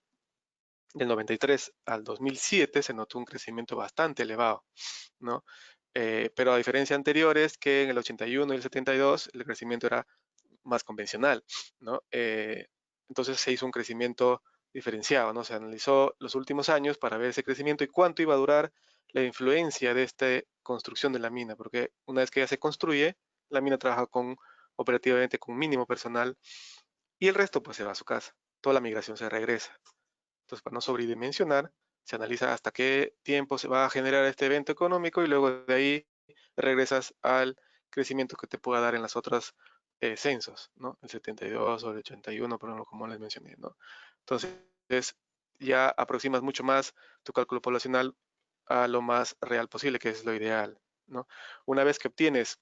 del 93 al 2007 se notó un crecimiento bastante elevado, ¿no? Pero a diferencia de anteriores, que en el 81 y el 72 el crecimiento era más convencional, ¿no? Entonces se hizo un crecimiento diferenciado, ¿no? Se analizó los últimos años para ver ese crecimiento y cuánto iba a durar la influencia de esta construcción de la mina, porque una vez que ya se construye, la mina trabaja operativamente con mínimo personal y el resto pues se va a su casa. Toda la migración se regresa. Entonces, para no sobredimensionar, se analiza hasta qué tiempo se va a generar este evento económico y luego de ahí regresas al crecimiento que te pueda dar en las otras censos, ¿no? El 72 o el 81, por ejemplo, como les mencioné, ¿no? Entonces, ya aproximas mucho más tu cálculo poblacional a lo más real posible, que es lo ideal, ¿no? Una vez que obtienes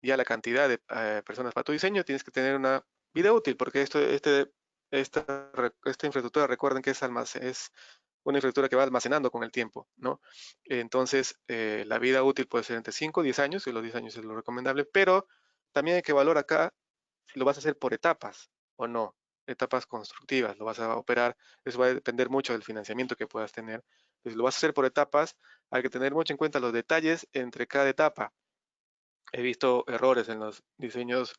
ya la cantidad de personas para tu diseño, tienes que tener una vida útil, porque esta infraestructura, recuerden que es una infraestructura que va almacenando con el tiempo, ¿no? Entonces, la vida útil puede ser entre 5 y 10 años, y los 10 años es lo recomendable, pero también hay que valorar acá si lo vas a hacer por etapas o no, etapas constructivas, lo vas a operar, eso va a depender mucho del financiamiento que puedas tener. Si lo vas a hacer por etapas, hay que tener mucho en cuenta los detalles entre cada etapa. He visto errores en los diseños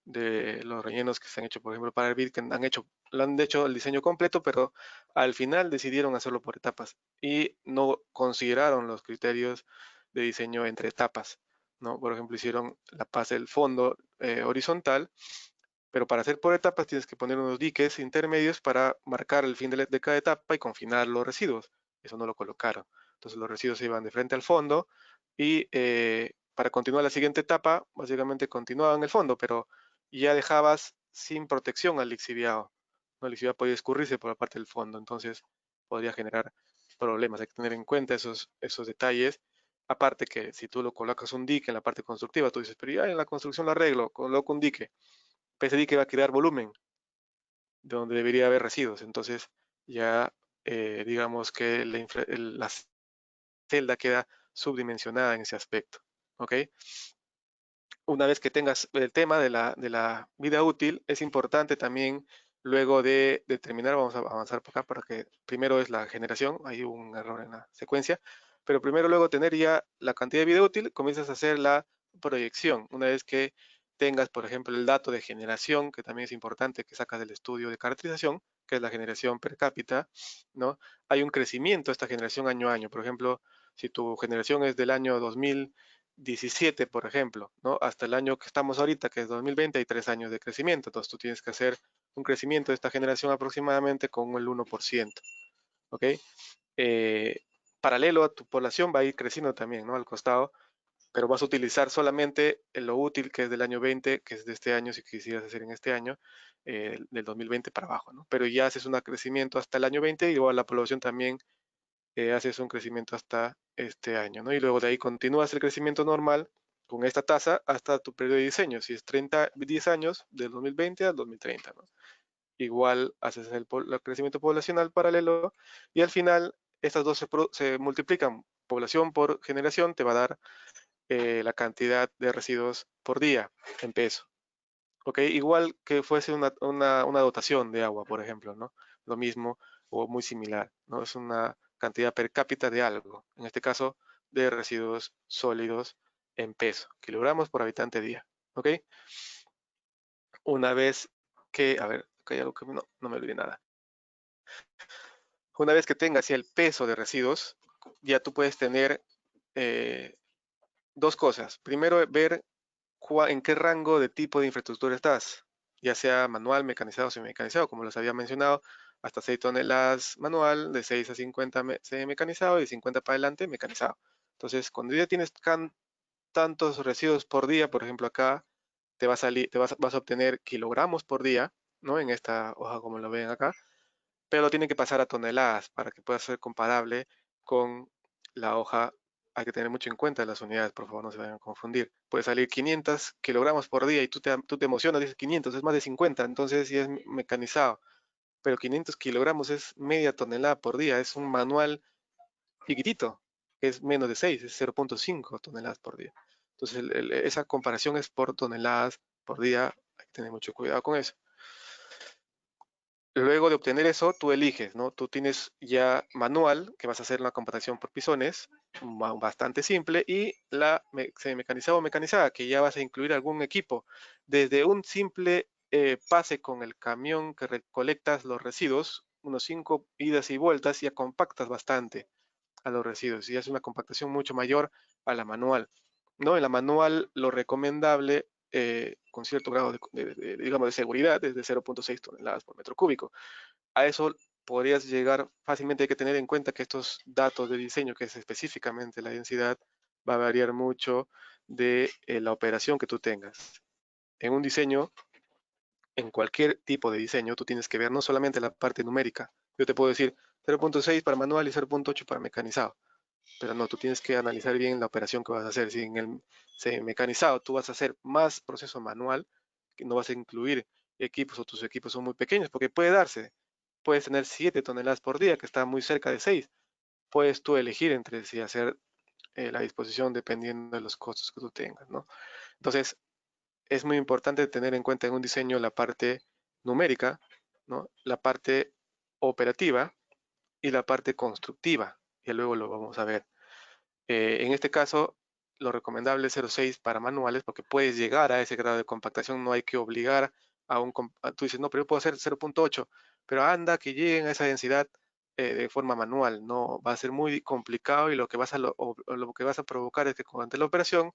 de los rellenos que se han hecho, por ejemplo, para el BID, que lo han hecho el diseño completo, pero al final decidieron hacerlo por etapas y no consideraron los criterios de diseño entre etapas, ¿no? Por ejemplo, hicieron la base del fondo horizontal, pero para hacer por etapas tienes que poner unos diques intermedios para marcar el fin de cada etapa y confinar los residuos. Eso no lo colocaron. Entonces los residuos se iban de frente al fondo y para continuar la siguiente etapa, básicamente continuaban el fondo, pero ya dejabas sin protección al lixiviado. ¿No? El lixiviado podía escurrirse por la parte del fondo, entonces podría generar problemas. Hay que tener en cuenta esos detalles. Aparte que si tú lo colocas un dique en la parte constructiva, tú dices, pero ya en la construcción lo arreglo, coloco un dique. Ese dique va a crear volumen donde debería haber residuos. Entonces ya digamos que la celda queda subdimensionada en ese aspecto. ¿Ok? Una vez que tengas el tema de la vida útil, es importante también, luego de determinar, vamos a avanzar por acá para que primero es la generación, hay un error en la secuencia, pero primero luego tener ya la cantidad de vida útil, comienzas a hacer la proyección. Una vez que tengas, por ejemplo, el dato de generación, que también es importante que sacas del estudio de caracterización, que es la generación per cápita, ¿no? Hay un crecimiento de esta generación año a año. Por ejemplo, si tu generación es del año 2017, por ejemplo, ¿no? Hasta el año que estamos ahorita, que es 2020, hay 3 años de crecimiento. Entonces tú tienes que hacer un crecimiento de esta generación aproximadamente con el 1%, ¿ok? paralelo a tu población va a ir creciendo también, ¿no? Al costado, pero vas a utilizar solamente lo útil que es del año 20, que es de este año, si quisieras hacer en este año, del 2020 para abajo, ¿no? Pero ya haces un crecimiento hasta el año 20 y igual la población también haces un crecimiento hasta este año, ¿no? Y luego de ahí continúas el crecimiento normal con esta tasa hasta tu periodo de diseño, si es 10 años, del 2020 al 2030, ¿no? Igual haces el crecimiento poblacional paralelo y al final estas dos se multiplican, población por generación te va a dar la cantidad de residuos por día en peso. ¿Ok? Igual que fuese una dotación de agua, por ejemplo, ¿no? Lo mismo o muy similar, ¿no? Es una cantidad per cápita de algo, en este caso de residuos sólidos en peso, kilogramos por habitante día, ¿ok? Una vez que, a ver, hay algo que no me olvidé nada. Una vez que tengas ya el peso de residuos, ya tú puedes tener dos cosas. Primero, ver en qué rango de tipo de infraestructura estás, ya sea manual, mecanizado o semimecanizado, como les había mencionado, hasta 6 toneladas manual, de 6 a 50 semimecanizado y de 50 para adelante mecanizado. Entonces, cuando ya tienes tantos residuos por día, por ejemplo acá, te va a salir, vas a obtener kilogramos por día, ¿no? En esta hoja como lo ven acá, pero tiene que pasar a toneladas para que pueda ser comparable con la hoja. Hay que tener mucho en cuenta las unidades, por favor, no se vayan a confundir. Puede salir 500 kilogramos por día y tú te emocionas, dices 500, es más de 50, entonces sí es mecanizado. Pero 500 kilogramos es media tonelada por día, es un manual chiquitito, que es menos de 6, es 0.5 toneladas por día. Entonces esa comparación es por toneladas por día, hay que tener mucho cuidado con eso. Luego de obtener eso, tú eliges, ¿no? Tú tienes ya manual, que vas a hacer una comparación por pisones, bastante simple, y la semimecanizada o mecanizada, que ya vas a incluir algún equipo, desde un simple pase con el camión que recolectas los residuos, unos 5 idas y vueltas, ya compactas bastante a los residuos, y es una compactación mucho mayor a la manual, ¿no? En la manual, lo recomendable con cierto grado digamos, de seguridad es de 0.6 toneladas por metro cúbico. A eso podrías llegar fácilmente. Hay que tener en cuenta que estos datos de diseño, que es específicamente la densidad, va a variar mucho de la operación que tú tengas. En un diseño, en cualquier tipo de diseño, tú tienes que ver no solamente la parte numérica. Yo te puedo decir 0.6 para manual y 0.8 para mecanizado, pero no, tú tienes que analizar bien la operación que vas a hacer. Si en el mecanizado tú vas a hacer más proceso manual, que no vas a incluir equipos o tus equipos son muy pequeños, porque puede darse, puedes tener 7 toneladas por día, que está muy cerca de 6. Puedes tú elegir entre si hacer la disposición dependiendo de los costos que tú tengas, ¿no? Entonces, es muy importante tener en cuenta en un diseño la parte numérica, ¿no? La parte operativa y la parte constructiva, y luego lo vamos a ver. En este caso, lo recomendable es 0.6 para manuales, porque puedes llegar a ese grado de compactación, no hay que obligar tú dices, no, pero yo puedo hacer 0.8, pero anda que lleguen a esa densidad de forma manual, no va a ser muy complicado, y lo que lo que vas a provocar es que durante la operación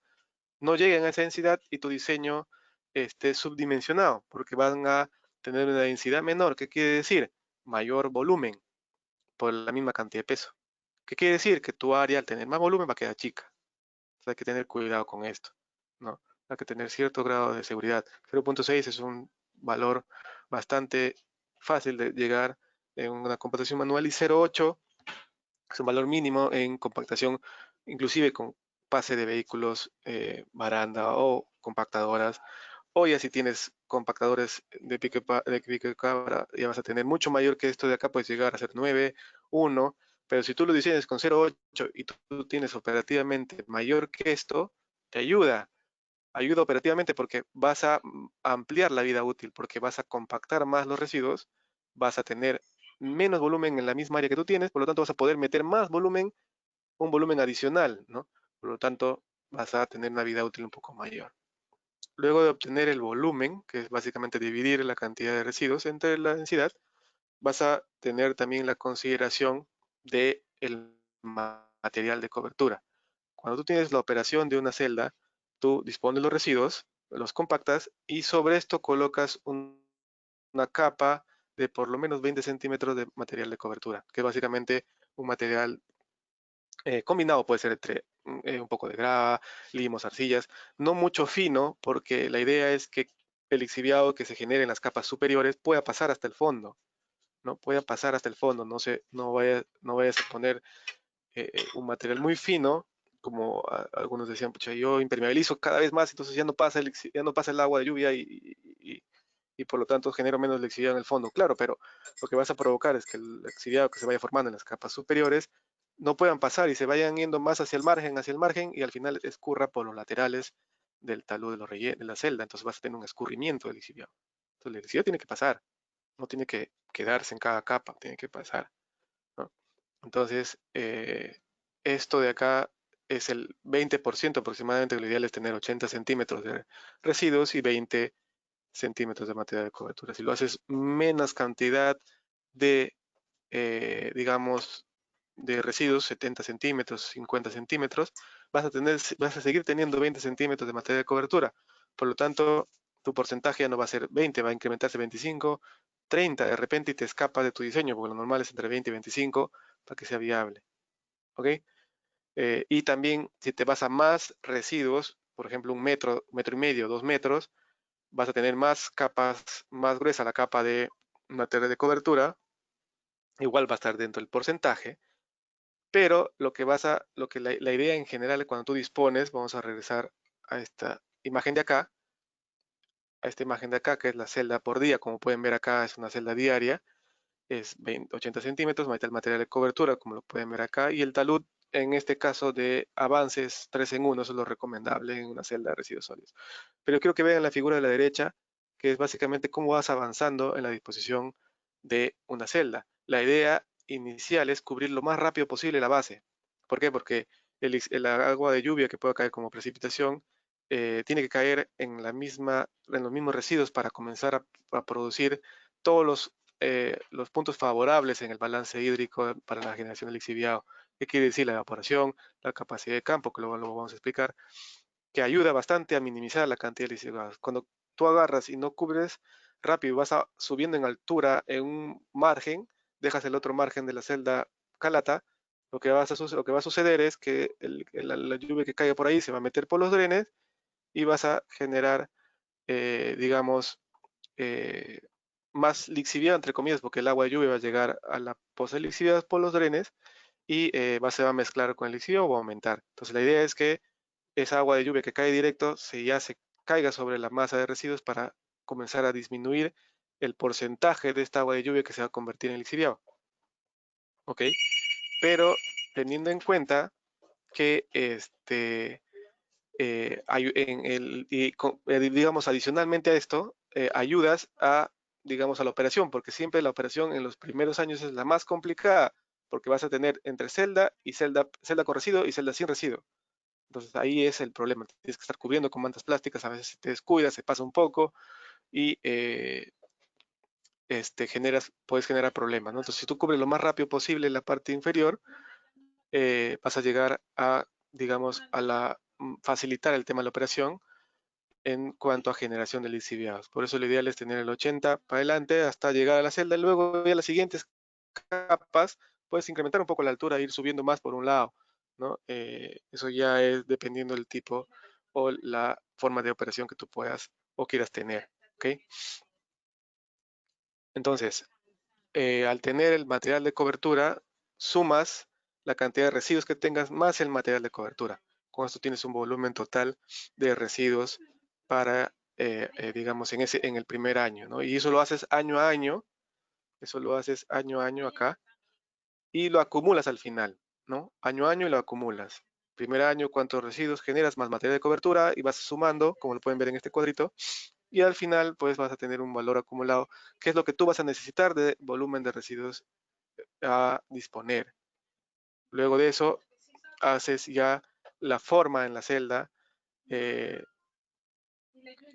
no lleguen a esa densidad y tu diseño esté subdimensionado, porque van a tener una densidad menor. ¿Qué quiere decir? Mayor volumen por la misma cantidad de peso. ¿Qué quiere decir? Que tu área, al tener más volumen, va a quedar chica. Hay que tener cuidado con esto, ¿no? Hay que tener cierto grado de seguridad. 0.6 es un valor bastante fácil de llegar en una compactación manual, y 0.8 es un valor mínimo en compactación, inclusive con pase de vehículos, baranda o compactadoras. O ya si tienes compactadores de pico y cabra, ya vas a tener mucho mayor que esto de acá, puedes llegar a ser 9, 1, pero si tú lo diseñas con 0.8 y tú tienes operativamente mayor que esto, te ayuda operativamente, porque vas a ampliar la vida útil, porque vas a compactar más los residuos, vas a tener menos volumen en la misma área que tú tienes, por lo tanto vas a poder meter más volumen, un volumen adicional, ¿no? Por lo tanto, vas a tener una vida útil un poco mayor. Luego de obtener el volumen, que es básicamente dividir la cantidad de residuos entre la densidad, vas a tener también la consideración del material de cobertura. Cuando tú tienes la operación de una celda, tú dispones los residuos, los compactas y sobre esto colocas una capa de por lo menos 20 centímetros de material de cobertura, que es básicamente un material combinado, puede ser entre un poco de grava, limos, arcillas, no mucho fino, porque la idea es que el lixiviado que se genere en las capas superiores pueda pasar hasta el fondo, ¿no? Pueda pasar hasta el fondo, no vayas a poner un material muy fino, como algunos decían, pucha, yo impermeabilizo cada vez más, entonces ya no pasa el agua de lluvia y por lo tanto genero menos lixiviado en el fondo. Claro, pero lo que vas a provocar es que el lixiviado que se vaya formando en las capas superiores no puedan pasar y se vayan yendo más hacia el margen y al final escurra por los laterales del talud de, de la celda, entonces vas a tener un escurrimiento del lixiviado. Entonces el lixiviado tiene que pasar, no tiene que quedarse en cada capa, tiene que pasar, ¿no? Entonces, esto de acá es el 20% aproximadamente, lo ideal es tener 80 centímetros de residuos y 20 centímetros de material de cobertura. Si lo haces menos cantidad de, digamos, de residuos, 70 centímetros, 50 centímetros, vas a seguir teniendo 20 centímetros de material de cobertura. Por lo tanto, tu porcentaje ya no va a ser 20, va a incrementarse 25, 30, de repente y te escapa de tu diseño, porque lo normal es entre 20 y 25 para que sea viable. ¿Ok? Y también, si te vas a más residuos, por ejemplo, un metro y medio, 2 metros, vas a tener más capas, más gruesa la capa de material de cobertura, igual va a estar dentro del porcentaje, pero lo que la idea en general cuando tú dispones, vamos a regresar a esta imagen de acá, a esta imagen de acá, que es la celda por día, como pueden ver acá es una celda diaria, es 80 centímetros, el material de cobertura, como lo pueden ver acá, y el talud, en este caso de avances 3 en 1, eso es lo recomendable en una celda de residuos sólidos. Pero quiero que vean la figura de la derecha, que es básicamente cómo vas avanzando en la disposición de una celda. La idea inicial es cubrir lo más rápido posible la base. ¿Por qué? Porque el agua de lluvia que pueda caer como precipitación tiene que caer en los mismos residuos para comenzar a producir todos los puntos favorables en el balance hídrico para la generación de lixiviado. ¿Qué quiere decir? La evaporación, la capacidad de campo, que luego lo vamos a explicar, que ayuda bastante a minimizar la cantidad de lixiviados. Cuando tú agarras y no cubres rápido, subiendo en altura en un margen, dejas el otro margen de la celda calata, lo que va a suceder es que la lluvia que caiga por ahí se va a meter por los drenes y vas a generar, digamos, eh, más lixiviado, entre comillas, porque el agua de lluvia va a llegar a la poza de lixiviados por los drenes y se va a mezclar con el lixiviado o va a aumentar. Entonces la idea es que esa agua de lluvia que cae directo se caiga sobre la masa de residuos para comenzar a disminuir el porcentaje de esta agua de lluvia que se va a convertir en lixiviado. ¿Ok? Pero teniendo en cuenta que digamos, adicionalmente a esto, ayudas digamos, a la operación, porque siempre la operación en los primeros años es la más complicada, porque vas a tener entre celda y celda con residuo y celda sin residuo. Entonces ahí es el problema, tienes que estar cubriendo con mantas plásticas, a veces te descuidas, se pasa un poco y puedes generar problemas, ¿no? Entonces si tú cubres lo más rápido posible la parte inferior, vas a llegar a, digamos, facilitar el tema de la operación en cuanto a generación de lixiviados. Por eso lo ideal es tener el 80 para adelante hasta llegar a la celda. Luego ya las siguientes capas puedes incrementar un poco la altura e ir subiendo más por un lado, ¿no? Eso ya es dependiendo del tipo o la forma de operación que tú puedas o quieras tener, ¿ok? Entonces, al tener el material de cobertura, sumas la cantidad de residuos que tengas más el material de cobertura. Con esto tienes un volumen total de residuos para, digamos, en el primer año, ¿no? Y eso lo haces año a año, eso lo haces año a año acá, y lo acumulas al final, ¿no? Año a año y lo acumulas. Primer año, cuántos residuos generas más material de cobertura y vas sumando, como lo pueden ver en este cuadrito, y al final pues vas a tener un valor acumulado, que es lo que tú vas a necesitar de volumen de residuos a disponer. Luego de eso, haces ya la forma en la celda,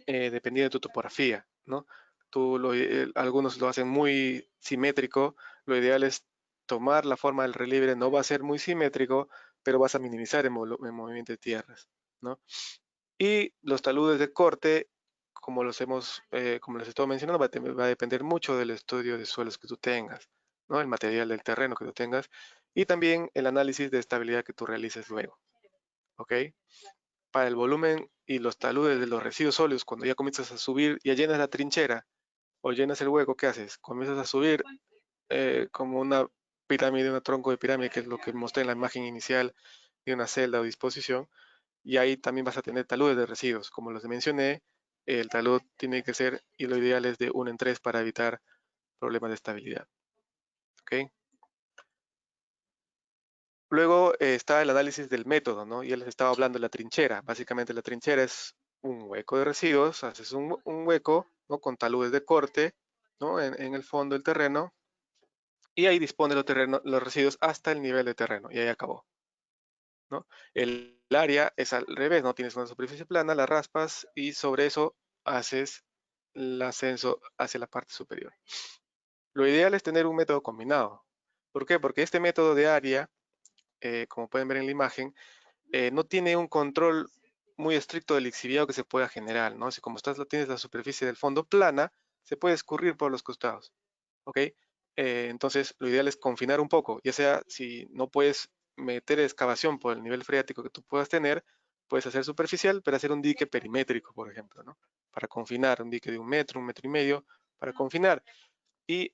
dependiendo de tu topografía, ¿no? Algunos lo hacen muy simétrico, lo ideal es tomar la forma del relieve, no va a ser muy simétrico, pero vas a minimizar el movimiento de tierras, ¿no? Y los taludes de corte, como les estoy mencionando, va a depender mucho del estudio de suelos que tú tengas, ¿no? El material del terreno que tú tengas y también el análisis de estabilidad que tú realices luego, ¿ok? Para el volumen y los taludes de los residuos sólidos, cuando ya comienzas a subir, ya llenas la trinchera o llenas el hueco, ¿qué haces? Comienzas a subir como una pirámide, un tronco de pirámide, que es lo que mostré en la imagen inicial de una celda o disposición, y ahí también vas a tener taludes de residuos. Como los mencioné, el talud tiene que ser, y lo ideal es de 1 en 3 para evitar problemas de estabilidad, ¿ok? Luego está el análisis del método, ¿no? Ya les estaba hablando de la trinchera. Básicamente la trinchera es un hueco de residuos, haces un hueco, ¿no? Con taludes de corte, ¿no? En el fondo del terreno, y ahí dispone los residuos hasta el nivel de terreno, y ahí acabó, ¿no? El área es al revés, ¿no? Tienes una superficie plana, la raspas, y sobre eso haces el ascenso hacia la parte superior. Lo ideal es tener un método combinado. ¿Por qué? Porque este método de área, como pueden ver en la imagen, no tiene un control muy estricto del lixiviado que se pueda generar, ¿no? Si como tienes la superficie del fondo plana, se puede escurrir por los costados, ¿ok? Entonces, lo ideal es confinar un poco, ya sea si no puedes meter excavación por el nivel freático que tú puedas tener, puedes hacer superficial, pero hacer un dique perimétrico, por ejemplo, ¿no? Para confinar, un dique de 1 metro y medio, para confinar. Y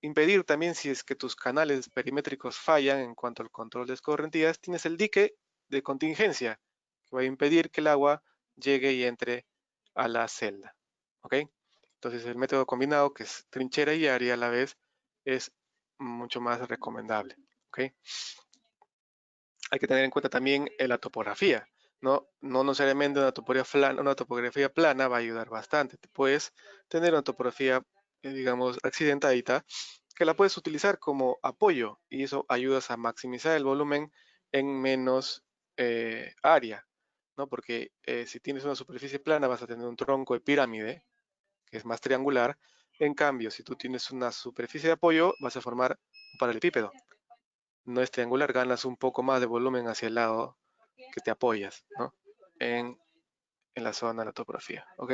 impedir también, si es que tus canales perimétricos fallan en cuanto al control de escorrentías, tienes el dique de contingencia que va a impedir que el agua llegue y entre a la celda, ¿ok? Entonces el método combinado, que es trinchera y área a la vez, es mucho más recomendable, ¿ok? Hay que tener en cuenta también la topografía, ¿no? No necesariamente una topografía plana va a ayudar bastante. Puedes tener una topografía, digamos, accidentadita, que la puedes utilizar como apoyo y eso ayudas a maximizar el volumen en menos área, ¿no? Porque si tienes una superficie plana vas a tener un tronco de pirámide, que es más triangular. En cambio, si tú tienes una superficie de apoyo, vas a formar un paralelepípedo. No es triangular, ganas un poco más de volumen hacia el lado que te apoyas, ¿no? En, en la zona de la topografía, ¿ok?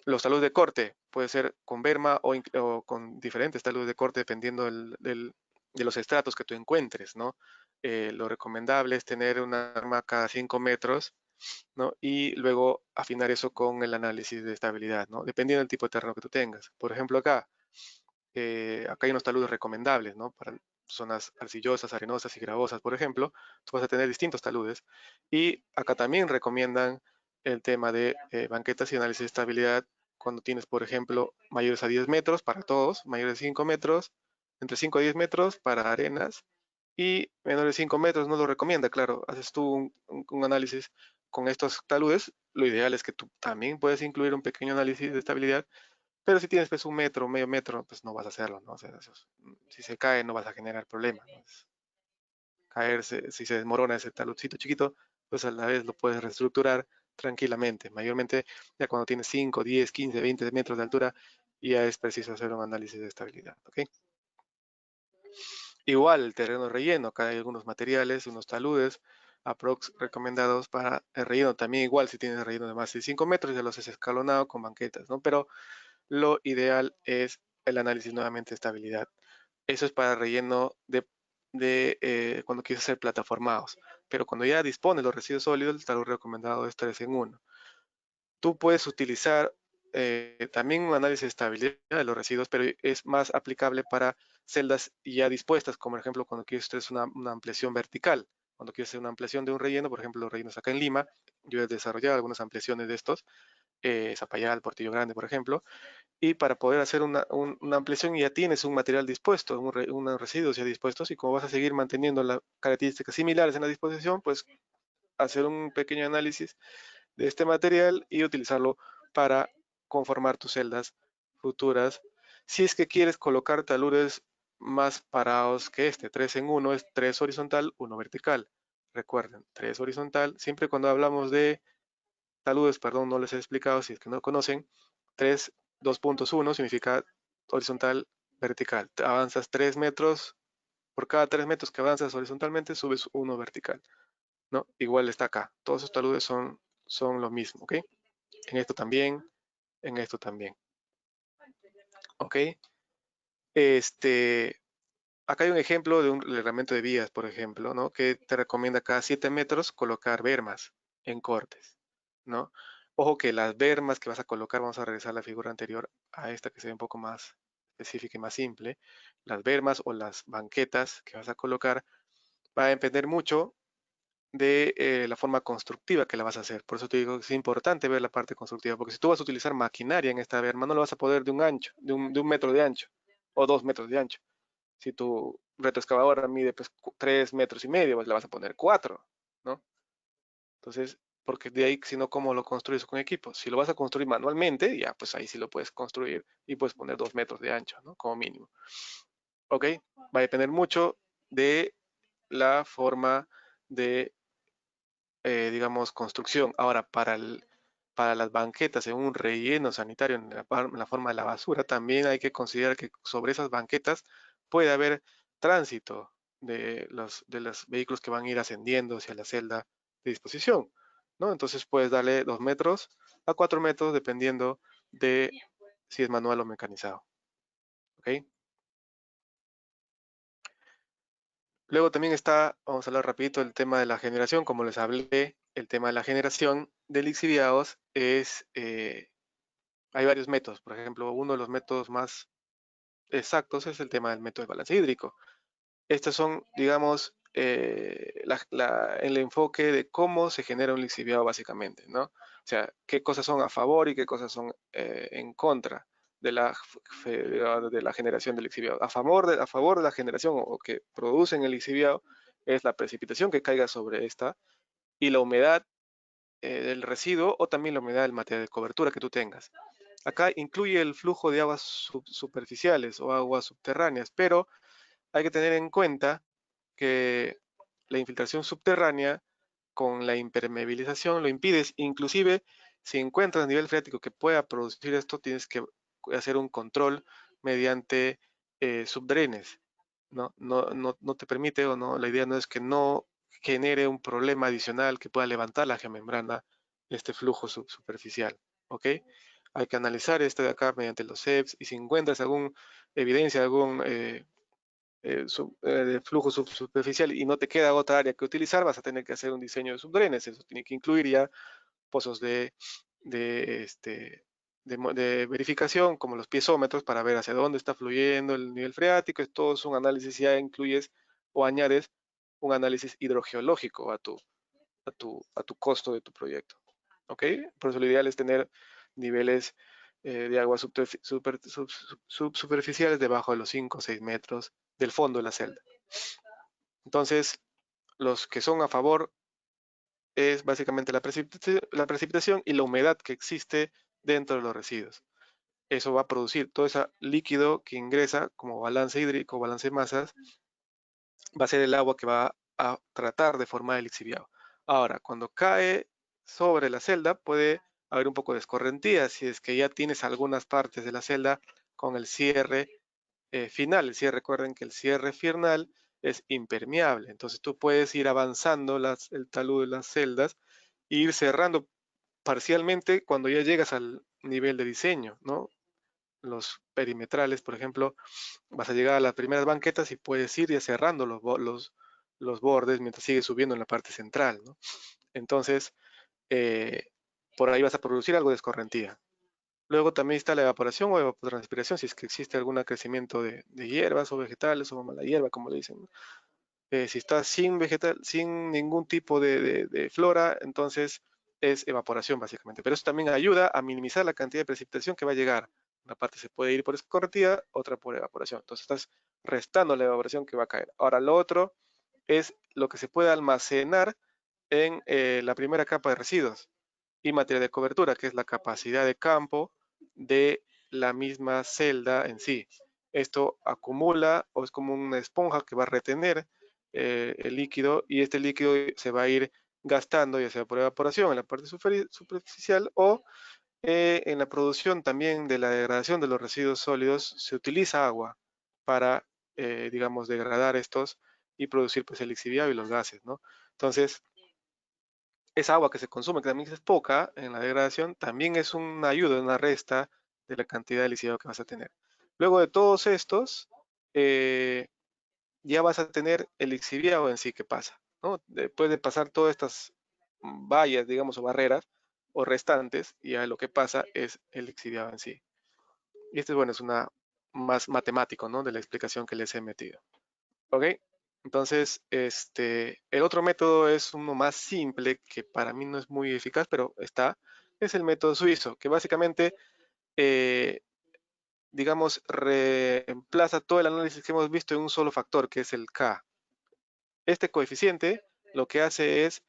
Los taludes de corte, puede ser con berma o con diferentes taludes de corte dependiendo de los estratos que tú encuentres, ¿no? Lo recomendable es tener una arma cada 5 metros, ¿no? Y luego afinar eso con el análisis de estabilidad, ¿no? Dependiendo del tipo de terreno que tú tengas. Por ejemplo, acá hay unos taludes recomendables, ¿no? Para zonas arcillosas, arenosas y gravosas, por ejemplo, tú vas a tener distintos taludes. Y acá también recomiendan el tema de banquetas y análisis de estabilidad cuando tienes, por ejemplo, mayores a 10 metros para todos, mayores de 5 metros, entre 5 a 10 metros para arenas, y menores de 5 metros no lo recomienda, claro. Haces tú un análisis con estos taludes. Lo ideal es que tú también puedes incluir un pequeño análisis de estabilidad, pero si tienes pues 1 metro, medio metro, pues no vas a hacerlo, ¿no? O sea, si se cae no vas a generar problemas, ¿no? Caerse, si se desmorona ese taludcito chiquito, pues a la vez lo puedes reestructurar tranquilamente. Mayormente ya cuando tienes 5, 10, 15, 20 metros de altura, ya es preciso hacer un análisis de estabilidad, ¿ok? Igual el terreno relleno, acá hay algunos materiales, unos taludes aprox recomendados para el relleno. También igual si tienes relleno de más de 5 metros, ya lo haces escalonado con banquetas, ¿no? Pero lo ideal es el análisis nuevamente de estabilidad. Eso es para relleno de cuando quieres hacer plataformados. Pero cuando ya dispones los residuos sólidos, el talud recomendado es 3 en 1. Tú puedes utilizar también un análisis de estabilidad de los residuos, pero es más aplicable para celdas ya dispuestas, como por ejemplo cuando quieres hacer una ampliación vertical. Cuando quieres hacer una ampliación de un relleno, por ejemplo, los rellenos acá en Lima, yo he desarrollado algunas ampliaciones de estos, Zapallar, Portillo Grande, por ejemplo, y para poder hacer una ampliación ya tienes un material dispuesto, unos residuos ya dispuestos, y como vas a seguir manteniendo las características similares en la disposición, pues hacer un pequeño análisis de este material y utilizarlo para conformar tus celdas futuras. Si es que quieres colocar taludes más parados que este, 3 en 1 es 3 horizontal, 1 vertical. Recuerden, 3 horizontal, siempre cuando hablamos de taludes, perdón, no les he explicado si es que no conocen, 3, 2.1 significa horizontal, vertical. Te avanzas 3 metros, por cada 3 metros que avanzas horizontalmente subes 1 vertical, ¿no? Igual está acá, todos esos taludes son lo mismo, ¿ok? En esto también, en esto también, ¿ok? Este, acá hay un ejemplo de un reglamento de vías, por ejemplo, ¿no? Que te recomienda cada 7 metros colocar bermas en cortes, ¿no? Ojo que las bermas que vas a colocar, vamos a regresar a la figura anterior, a esta que se ve un poco más específica y más simple. Las bermas o las banquetas que vas a colocar va a depender mucho de la forma constructiva que la vas a hacer. Por eso te digo que es importante ver la parte constructiva, porque si tú vas a utilizar maquinaria en esta berma, no lo vas a poder de un ancho, de un metro de ancho o 2 metros de ancho. Si tu retroexcavadora mide pues 3,5 metros, pues le vas a poner 4, ¿no? Entonces, porque de ahí, si no, ¿cómo lo construyes con equipo? Si lo vas a construir manualmente, ya pues ahí sí lo puedes construir y puedes poner 2 metros de ancho, ¿no? Como mínimo. ¿Ok? Va a depender mucho de la forma de, digamos, construcción. Ahora, para las banquetas en un relleno sanitario en la forma de la basura, también hay que considerar que sobre esas banquetas puede haber tránsito de los vehículos que van a ir ascendiendo hacia la celda de disposición, ¿no? Entonces puedes darle 2 metros a 4 metros dependiendo de si es manual o mecanizado, ¿ok? Luego también está, vamos a hablar rapidito del tema de la generación. Como les hablé, el tema de la generación de lixiviados hay varios métodos. Por ejemplo, uno de los métodos más exactos es el tema del método de balance hídrico. Estos son, digamos, el enfoque de cómo se genera un lixiviado básicamente, ¿no? O sea, qué cosas son a favor y qué cosas son en contra de la generación del lixiviado. A favor de la generación o que producen el lixiviado es la precipitación que caiga sobre esta y la humedad del residuo o también la humedad del material de cobertura que tú tengas. Acá incluye el flujo de aguas superficiales o aguas subterráneas, pero hay que tener en cuenta que la infiltración subterránea con la impermeabilización lo impides. Inclusive, si encuentras nivel freático que pueda producir esto, tienes que hacer un control mediante subdrenes. No te permite o no, la idea no es que no genere un problema adicional que pueda levantar la geomembrana de este flujo superficial. ¿Ok? Hay que analizar este de acá mediante los CEPS y si encuentras alguna evidencia, algún de flujo superficial y no te queda otra área que utilizar, vas a tener que hacer un diseño de subdrenes. Eso tiene que incluir ya pozos de, este, de verificación, como los piezómetros, para ver hacia dónde está fluyendo el nivel freático. Esto es un análisis, ya incluyes o añades un análisis hidrogeológico a tu costo de tu proyecto. ¿Ok? Por eso lo ideal es tener niveles de agua superficiales debajo de los 5 o 6 metros del fondo de la celda. Entonces, los que son a favor es básicamente la precipitación y la humedad que existe dentro de los residuos. Eso va a producir todo ese líquido que ingresa como balance hídrico, balance de masas, va a ser el agua que va a tratar de formar el lixiviado. Ahora, cuando cae sobre la celda, puede haber un poco de escorrentía si es que ya tienes algunas partes de la celda con el cierre final. Recuerden que el cierre final es impermeable, entonces tú puedes ir avanzando el talud de las celdas e ir cerrando parcialmente cuando ya llegas al nivel de diseño, ¿no? Los perimetrales, por ejemplo, vas a llegar a las primeras banquetas y puedes ir ya cerrando los bordes mientras sigues subiendo en la parte central, ¿no? Entonces, eh, por ahí vas a producir algo de escorrentía. Luego también está la evaporación o evapotranspiración, si es que existe algún crecimiento de hierbas o vegetales o mala hierba, como le dicen. Si está sin vegetal, sin ningún tipo de flora, entonces es evaporación básicamente. Pero eso también ayuda a minimizar la cantidad de precipitación que va a llegar. Una parte se puede ir por escorrentía, otra por evaporación. Entonces estás restando la evaporación que va a caer. Ahora, lo otro es lo que se puede almacenar en la primera capa de residuos y materia de cobertura, que es la capacidad de campo de la misma celda en sí. Esto acumula o es como una esponja que va a retener el líquido y este líquido se va a ir gastando ya sea por evaporación en la parte superficial o en la producción también de la degradación de los residuos sólidos se utiliza agua para, digamos, degradar estos y producir pues el lixiviado y los gases, ¿no? Entonces, esa agua que se consume, que también es poca en la degradación, también es una ayuda, una resta de la cantidad de lixiviado que vas a tener. Luego de todos estos, ya vas a tener el lixiviado en sí que pasa, ¿no? Después de pasar todas estas vallas, digamos, o barreras, o restantes, ya lo que pasa es el lixiviado en sí. Y este, bueno, es una más matemático, ¿no? De la explicación que les he metido. ¿Ok? Entonces, el otro método es uno más simple, que para mí no es muy eficaz, pero está, es el método suizo, que básicamente, eh, digamos, reemplaza todo el análisis que hemos visto en un solo factor, que es el K. Este coeficiente lo que hace es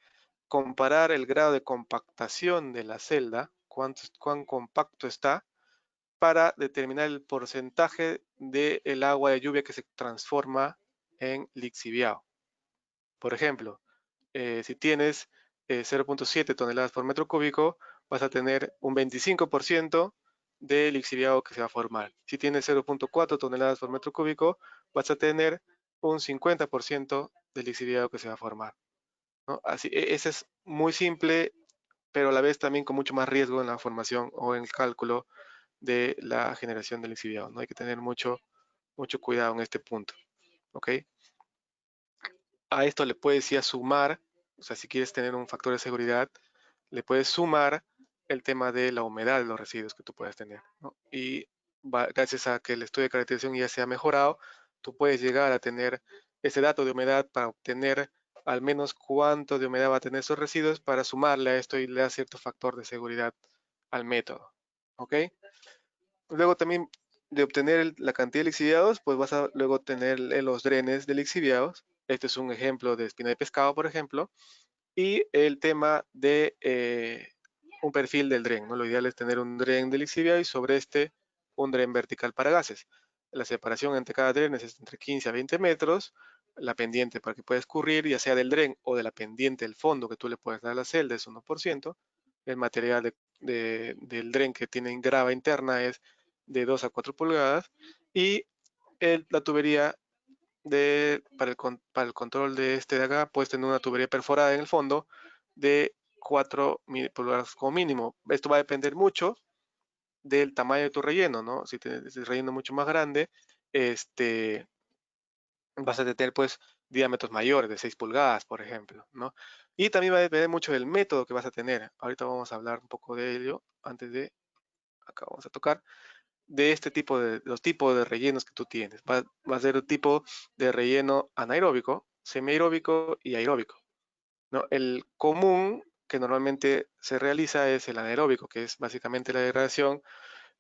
comparar el grado de compactación de la celda, cuán compacto está, para determinar el porcentaje del agua de lluvia que se transforma en lixiviado. Por ejemplo, si tienes 0.7 toneladas por metro cúbico, vas a tener un 25% de lixiviado que se va a formar. Si tienes 0.4 toneladas por metro cúbico, vas a tener un 50% de lixiviado que se va a formar, ¿no? Así, ese es muy simple, pero a la vez también con mucho más riesgo en la formación o en el cálculo de la generación de lixiviado, ¿no? Hay que tener mucho cuidado en este punto, ¿ok? A esto le puedes ya sumar, o sea, si quieres tener un factor de seguridad, le puedes sumar el tema de la humedad de los residuos que tú puedes tener, ¿no? Y gracias a que el estudio de caracterización ya se ha mejorado, tú puedes llegar a tener ese dato de humedad para obtener al menos cuánto de humedad va a tener esos residuos para sumarle a esto y le da cierto factor de seguridad al método, ¿ok? Luego también de obtener la cantidad de lixiviados, pues vas a luego tener los drenes de lixiviados. Este es un ejemplo de espina de pescado, por ejemplo. Y el tema de un perfil del dren, ¿no? Lo ideal es tener un dren de lixiviado y sobre este un dren vertical para gases. La separación entre cada dren es entre 15 a 20 metros. La pendiente para que pueda escurrir, ya sea del dren o de la pendiente del fondo que tú le puedes dar a la celda, es 1%. El material del dren que tiene grava interna es de 2 a 4 pulgadas. Y la tubería para el control de este de acá, puedes tener una tubería perforada en el fondo de 4 pulgadas como mínimo. Esto va a depender mucho del tamaño de tu relleno, ¿no? Si tienes el relleno mucho más grande, vas a tener pues diámetros mayores de 6 pulgadas, por ejemplo, ¿no? Y también va a depender mucho del método que vas a tener. Ahorita vamos a hablar un poco de ello antes de, acá vamos a tocar de los tipos de rellenos que tú tienes. Va a ser un tipo de relleno anaeróbico, semiaeróbico y aeróbico, ¿no? El común que normalmente se realiza es el anaeróbico, que es básicamente la degradación,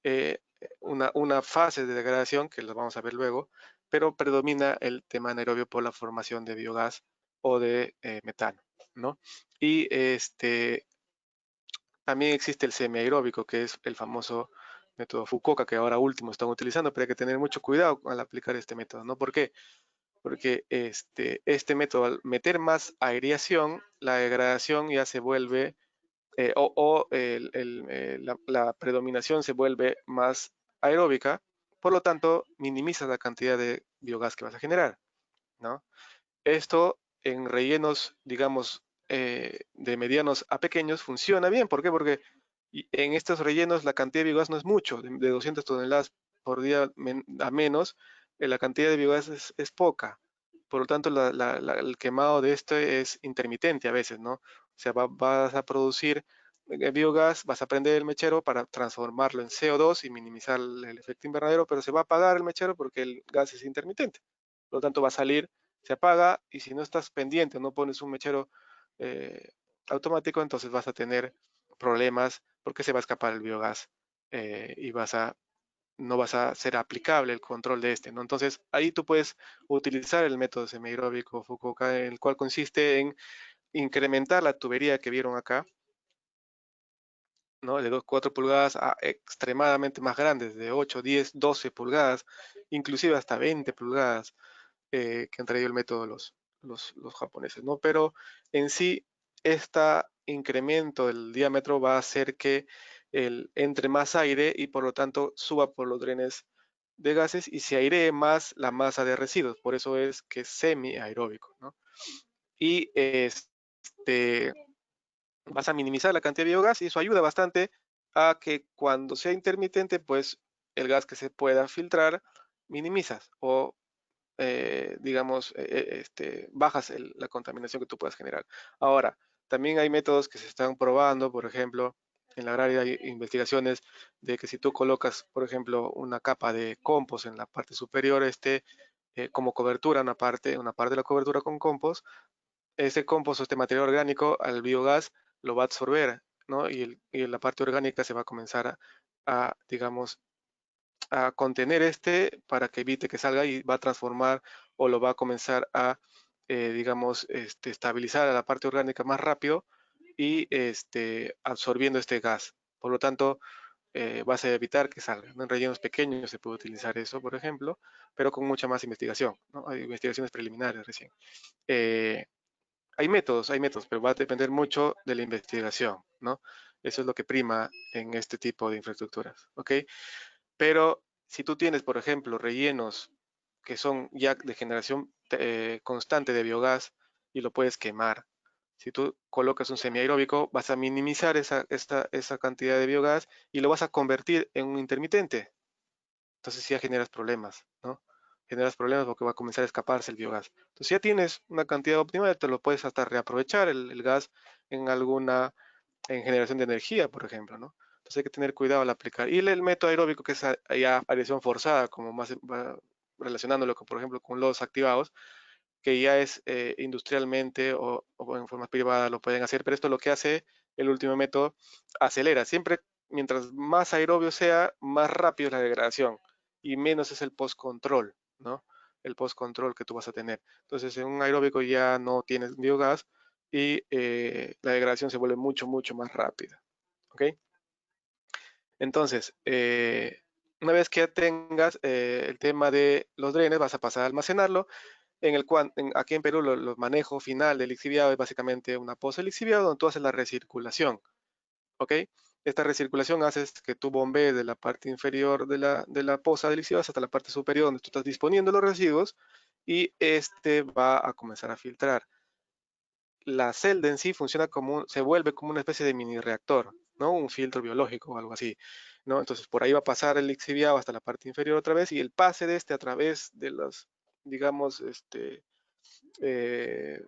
eh, una fase de degradación que lo vamos a ver luego, pero predomina el tema anaerobio por la formación de biogás o de metano, ¿no? Y también existe el semiaeróbico, que es el famoso método Fukuoka, que ahora último están utilizando, pero hay que tener mucho cuidado al aplicar este método, ¿no? ¿Por qué? Porque este método, al meter más aireación, la degradación ya se vuelve, la predominación se vuelve más aeróbica, por lo tanto, minimiza la cantidad de biogás que vas a generar, ¿no? Esto en rellenos, digamos, de medianos a pequeños funciona bien. ¿Por qué? Porque en estos rellenos la cantidad de biogás no es mucho, de 200 toneladas por día a menos, la cantidad de biogás es poca. Por lo tanto, el quemado de esto es intermitente a veces, ¿no? O sea, vas a producir biogás, vas a prender el mechero para transformarlo en CO2 y minimizar el efecto invernadero, pero se va a apagar el mechero porque el gas es intermitente. Por lo tanto, va a salir, se apaga y si no estás pendiente, no pones un mechero eh, automático, entonces vas a tener problemas porque se va a escapar el biogás y no vas a ser aplicable el control de este, ¿no? Entonces, ahí tú puedes utilizar el método semiaeróbico Fukuoka, en el cual consiste en incrementar la tubería que vieron acá, ¿no? De 2, 4 pulgadas a extremadamente más grandes, de 8, 10, 12 pulgadas, inclusive hasta 20 pulgadas, que han traído el método los japoneses, ¿no? Pero en sí, este incremento del diámetro va a hacer que entre más aire y por lo tanto suba por los drenes de gases y se airee más la masa de residuos. Por eso es que es semi-aeróbico, ¿no? Y vas a minimizar la cantidad de biogás y eso ayuda bastante a que cuando sea intermitente, pues el gas que se pueda filtrar minimizas o digamos, bajas la contaminación que tú puedas generar. Ahora, también hay métodos que se están probando, por ejemplo, en la agraria hay investigaciones de que si tú colocas, por ejemplo, una capa de compost en la parte superior, como cobertura, una parte de la cobertura con compost, ese compost o este material orgánico al biogás lo va a absorber, ¿no? Y la parte orgánica se va a comenzar digamos, a contener para que evite que salga y va a transformar o lo va a comenzar digamos, estabilizar a la parte orgánica más rápido y absorbiendo este gas. Por lo tanto, vas a evitar que salga, ¿no? En rellenos pequeños se puede utilizar eso, por ejemplo, pero con mucha más investigación, ¿no? Hay investigaciones preliminares recién. Eh, hay métodos, pero va a depender mucho de la investigación, ¿no? Eso es lo que prima en este tipo de infraestructuras, ¿ok? Pero si tú tienes, por ejemplo, rellenos que son ya de generación constante de biogás y lo puedes quemar, si tú colocas un semiaeróbico, vas a minimizar esa cantidad de biogás y lo vas a convertir en un intermitente. Entonces ya generas problemas, ¿no? Generas problemas porque va a comenzar a escaparse el biogás. Entonces ya tienes una cantidad óptima, te lo puedes hasta reaprovechar el gas en en generación de energía, por ejemplo, ¿no? Entonces hay que tener cuidado al aplicar. Y el método aeróbico, que es ya aparición forzada, como más relacionándolo, con, por ejemplo, con los activados, que ya es industrialmente o en forma privada lo pueden hacer, pero esto lo que hace el último método, acelera. Siempre, mientras más aerobio sea, más rápido es la degradación y menos es el post-control, ¿no? El post-control que tú vas a tener. Entonces, en un aeróbico ya no tienes biogás y la degradación se vuelve mucho, mucho más rápida, ¿ok? Entonces, una vez que ya tengas el tema de los drenes, vas a pasar a almacenarlo en el cual aquí en Perú lo manejo final del lixiviado es básicamente una poza de lixiviado donde tú haces la recirculación, ¿ok? Esta recirculación hace que tú bombees de la parte inferior de la poza de lixiviado hasta la parte superior donde tú estás disponiendo los residuos y este va a comenzar a filtrar. La celda en sí funciona se vuelve como una especie de mini reactor, ¿no? Un filtro biológico o algo así, ¿no? Entonces por ahí va a pasar el lixiviado hasta la parte inferior otra vez y el pase de a través de los, digamos, eh,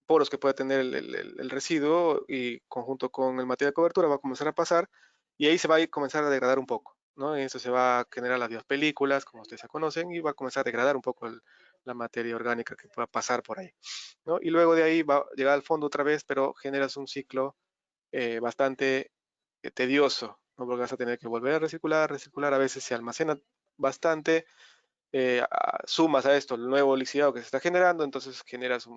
poros que pueda tener el residuo y conjunto con el material de cobertura va a comenzar a pasar y ahí se va a comenzar a degradar un poco, ¿no? Y eso se va a generar las biopelículas, como ustedes ya conocen, y va a comenzar a degradar un poco la materia orgánica que pueda pasar por ahí, ¿no? Y luego de ahí va a llegar al fondo otra vez, pero generas un ciclo bastante tedioso, ¿no? Porque vas a tener que volver a recircular, recircular, a veces se almacena bastante, sumas a esto el nuevo lixiviado que se está generando, entonces generas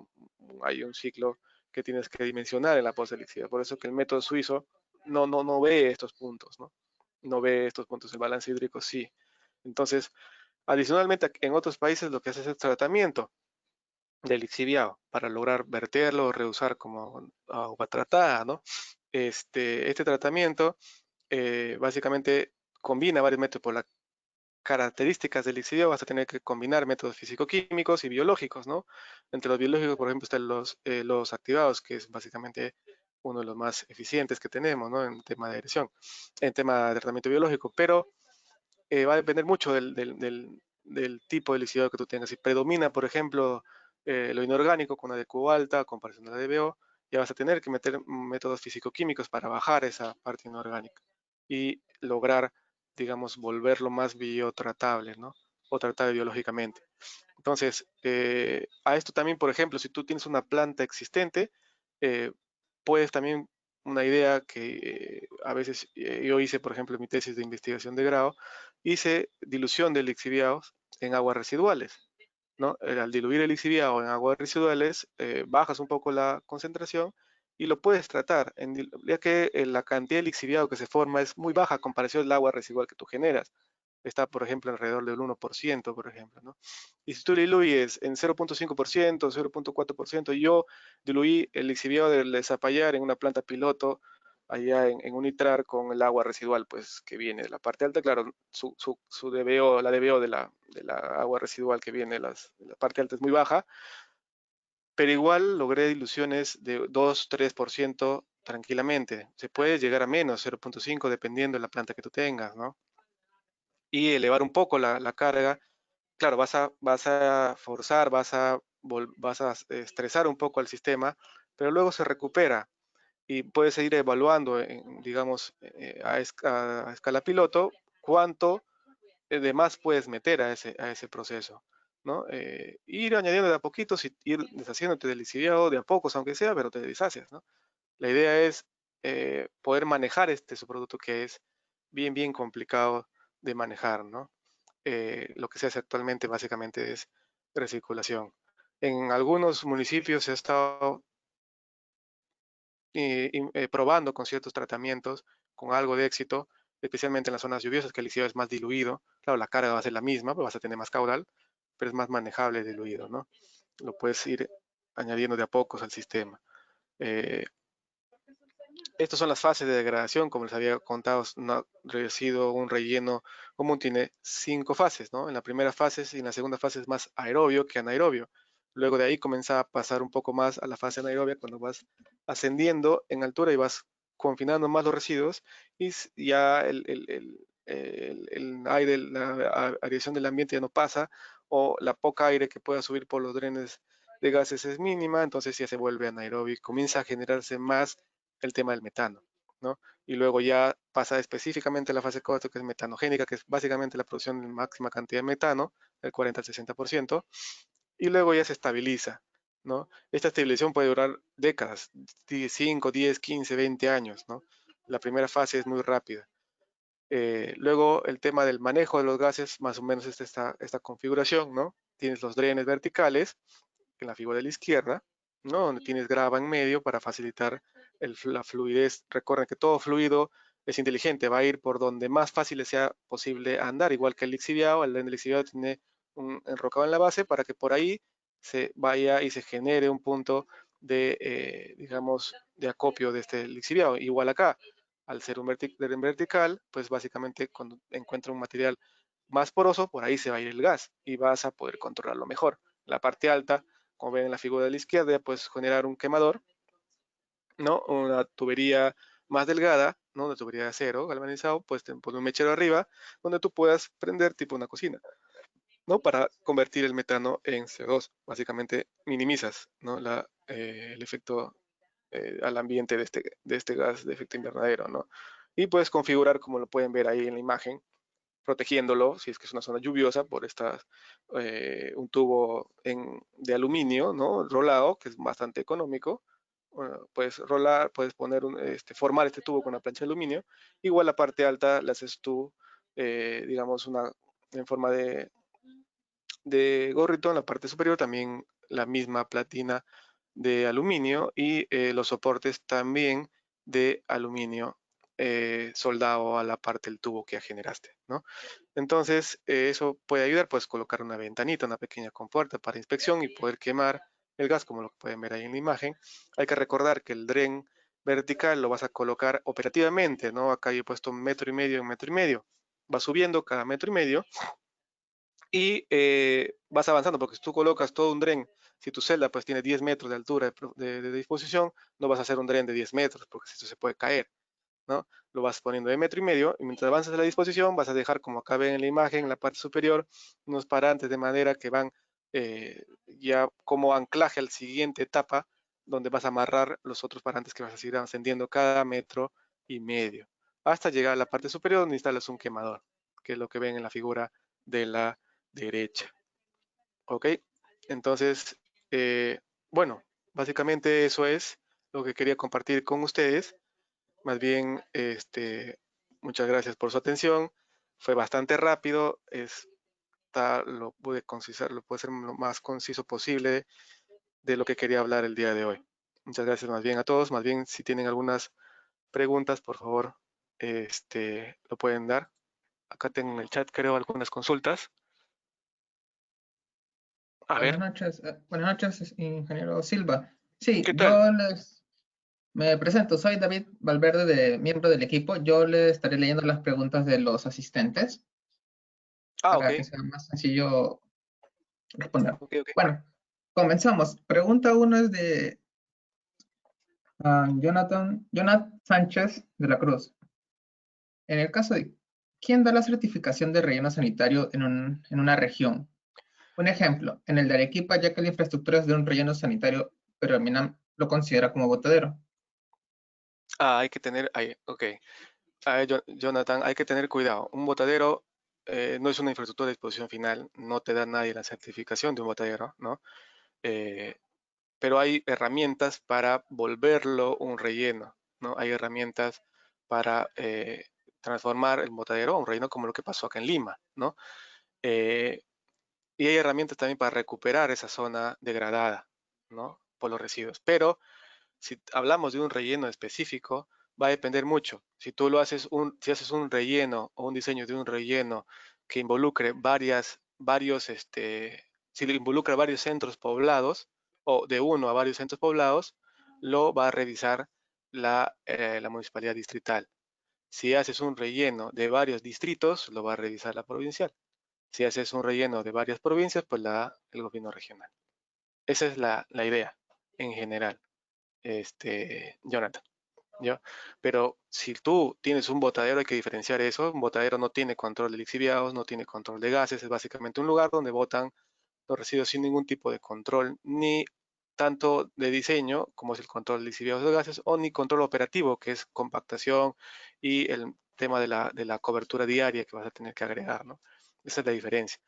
hay un ciclo que tienes que dimensionar en la post lixiviado. Por eso que el método suizo no ve estos puntos, ¿no? No ve estos puntos, el balance hídrico sí. Entonces, adicionalmente, en otros países lo que hace es el tratamiento del lixiviado para lograr verterlo o reusar como agua tratada, ¿no? Este tratamiento básicamente combina varios métodos por la características del lixiviado vas a tener que combinar métodos físico-químicos y biológicos, ¿no? Entre los biológicos, por ejemplo, están los activados, que es básicamente uno de los más eficientes que tenemos, ¿no? En tema de agresión, en tema de tratamiento biológico, pero va a depender mucho del tipo de lixiviado que tú tengas. Si predomina, por ejemplo, lo inorgánico con una DQ alta, a comparación de la DBO, ya vas a tener que meter métodos físico-químicos para bajar esa parte inorgánica y lograr, digamos, volverlo más biotratable, ¿no? O tratable biológicamente. Entonces, a esto también, por ejemplo, si tú tienes una planta existente, eh, puedes también, una idea que a veces yo hice, por ejemplo, en mi tesis de investigación de grado, hice dilución de lixiviados en aguas residuales, ¿no? Al diluir el lixiviado en aguas residuales, bajas un poco la concentración y lo puedes tratar, ya que la cantidad de lixiviado que se forma es muy baja a comparación del agua residual que tú generas. Está, por ejemplo, alrededor del 1%, por ejemplo, ¿no? Y si tú diluyes en 0.5%, 0.4%, yo diluí el lixiviado del Zapallar en una planta piloto allá en Unitrar con el agua residual, pues, que viene de la parte alta, claro, su DBO, la DBO de la agua residual que viene de la parte alta es muy baja, pero igual logré diluciones de 2-3% tranquilamente. Se puede llegar a menos, 0.5, dependiendo de la planta que tú tengas, ¿no? Y elevar un poco la carga claro, vas a forzar, vas a estresar un poco al sistema, pero luego se recupera y puedes ir evaluando, digamos, a escala piloto, cuánto de más puedes meter a ese proceso, ¿no? Ir añadiendo de a poquitos y ir deshaciéndote del lixiviado de a pocos, aunque sea, pero te deshaces, ¿no? La idea es poder manejar este subproducto que es bien complicado de manejar, ¿no? Lo que se hace actualmente básicamente es recirculación. En algunos municipios se ha estado probando con ciertos tratamientos con algo de éxito, especialmente en las zonas lluviosas, que el lixiviado es más diluido. Claro, la carga va a ser la misma, pero vas a tener más caudal, pero es más manejable diluido, ¿no? Lo puedes ir añadiendo de a pocos al sistema. Eh, Estas son las fases de degradación, como les había contado, residuo, un relleno común tiene 5 fases, ¿no? En la primera fase y en la segunda fase es más aerobio que anaerobio. Luego de ahí comienza a pasar un poco más a la fase anaerobia cuando vas ascendiendo en altura y vas confinando más los residuos y ya el aire, la aireación del ambiente ya no pasa o la poca aire que pueda subir por los drenes de gases es mínima, entonces ya se vuelve anaerobio y comienza a generarse más el tema del metano, ¿no? Y luego ya pasa específicamente a la fase 4, que es metanogénica, que es básicamente la producción de máxima cantidad de metano, del 40 al 60%, y luego ya se estabiliza, ¿no? Esta estabilización puede durar décadas, 5, 10, 15, 20 años, ¿no? La primera fase es muy rápida. Luego el tema del manejo de los gases, más o menos es esta configuración, ¿no? Tienes los drenes verticales, en la figura de la izquierda, ¿no? Donde tienes grava en medio para facilitar la fluidez. Recuerden que todo fluido es inteligente, va a ir por donde más fácil le sea posible andar, igual que el lixiviado. El lixiviado tiene un enrocado en la base para que por ahí se vaya y se genere un punto de, digamos, de acopio de este lixiviado. Igual acá, al ser un vertical, pues básicamente cuando encuentra un material más poroso, por ahí se va a ir el gas y vas a poder controlarlo mejor. La parte alta, como ven en la figura de la izquierda, puedes generar un quemador, ¿no? Una tubería más delgada, ¿no? Una tubería de acero galvanizado, pues te pones un mechero arriba donde tú puedas prender tipo una cocina, ¿no? Para convertir el metano en CO2. Básicamente minimizas, ¿no? El efecto al ambiente de este gas de efecto invernadero, ¿no? Y puedes configurar, como lo pueden ver ahí en la imagen, protegiéndolo, si es que es una zona lluviosa, por un tubo de aluminio, ¿no? Rolado, que es bastante económico. Puedes rolar, puedes formar este tubo con una plancha de aluminio. Igual la parte alta la haces tú, digamos, en forma de gorrito. En la parte superior también la misma platina de aluminio y los soportes también de aluminio soldado a la parte del tubo que ya generaste, ¿no? Entonces, eso puede ayudar, pues colocar una ventanita, una pequeña compuerta para inspección y poder quemar el gas, como lo pueden ver ahí en la imagen. Hay que recordar que el dren vertical lo vas a colocar operativamente, ¿no? Acá yo he puesto 1,5 m en 1,5 m. Va subiendo cada 1,5 m y vas avanzando, porque si tú colocas todo un dren, si tu celda pues tiene 10 metros de altura de disposición, no vas a hacer un dren de 10 metros, porque esto se puede caer, ¿no? Lo vas poniendo de 1,5 m y mientras avanzas a la disposición vas a dejar, como acá ven en la imagen, en la parte superior, unos parantes de madera que van ya como anclaje a la siguiente etapa, donde vas a amarrar los otros parantes que vas a seguir ascendiendo cada 1,5 m, hasta llegar a la parte superior donde instalas un quemador, que es lo que ven en la figura de la derecha. ¿Ok? Entonces, bueno, básicamente eso es lo que quería compartir con ustedes. Más bien, muchas gracias por su atención. Fue bastante rápido. Lo pude ser lo más conciso posible de lo que quería hablar el día de hoy. Muchas gracias más bien a todos. Más bien, si tienen algunas preguntas, por favor, lo pueden dar. Acá tengo en el chat, creo, algunas consultas. A ver, Buenas noches, ingeniero Silva. Sí, ¿qué tal? me presento, soy David Valverde, miembro del equipo. Yo le estaré leyendo las preguntas de los asistentes Ah, ok, para que sea más sencillo responder. ok, ok. Bueno, comenzamos. Pregunta 1 es de Jonathan Sánchez de la Cruz. En el caso de, ¿quién da la certificación de relleno sanitario en una región? Un ejemplo, en el de Arequipa, ya que la infraestructura es de un relleno sanitario, pero el MINAM lo considera como botadero. Hay que tener, ok. Jonathan, hay que tener cuidado. Un botadero no es una infraestructura de disposición final, no te da nadie la certificación de un botadero, ¿no? Eh, pero hay herramientas para volverlo un relleno, ¿no? Hay herramientas para transformar el botadero a un relleno como lo que pasó acá en Lima, ¿no? Eh, y hay herramientas también para recuperar esa zona degradada, ¿no? Por los residuos. Pero si hablamos de un relleno específico, va a depender mucho. Si tú si haces un relleno o un diseño de un relleno que involucre si involucra varios centros poblados o de uno a varios centros poblados, lo va a revisar la municipalidad distrital. Si haces un relleno de varios distritos, lo va a revisar la provincial. Si haces un relleno de varias provincias, pues el gobierno regional. Esa es la idea en general, Jonathan. ¿Ya? Pero si tú tienes un botadero, hay que diferenciar eso. Un botadero no tiene control de lixiviados, no tiene control de gases, es básicamente un lugar donde botan los residuos sin ningún tipo de control, ni tanto de diseño, como es el control de lixiviados de gases, o ni control operativo, que es compactación y el tema de la cobertura diaria que vas a tener que agregar, ¿no? Esa es la diferencia.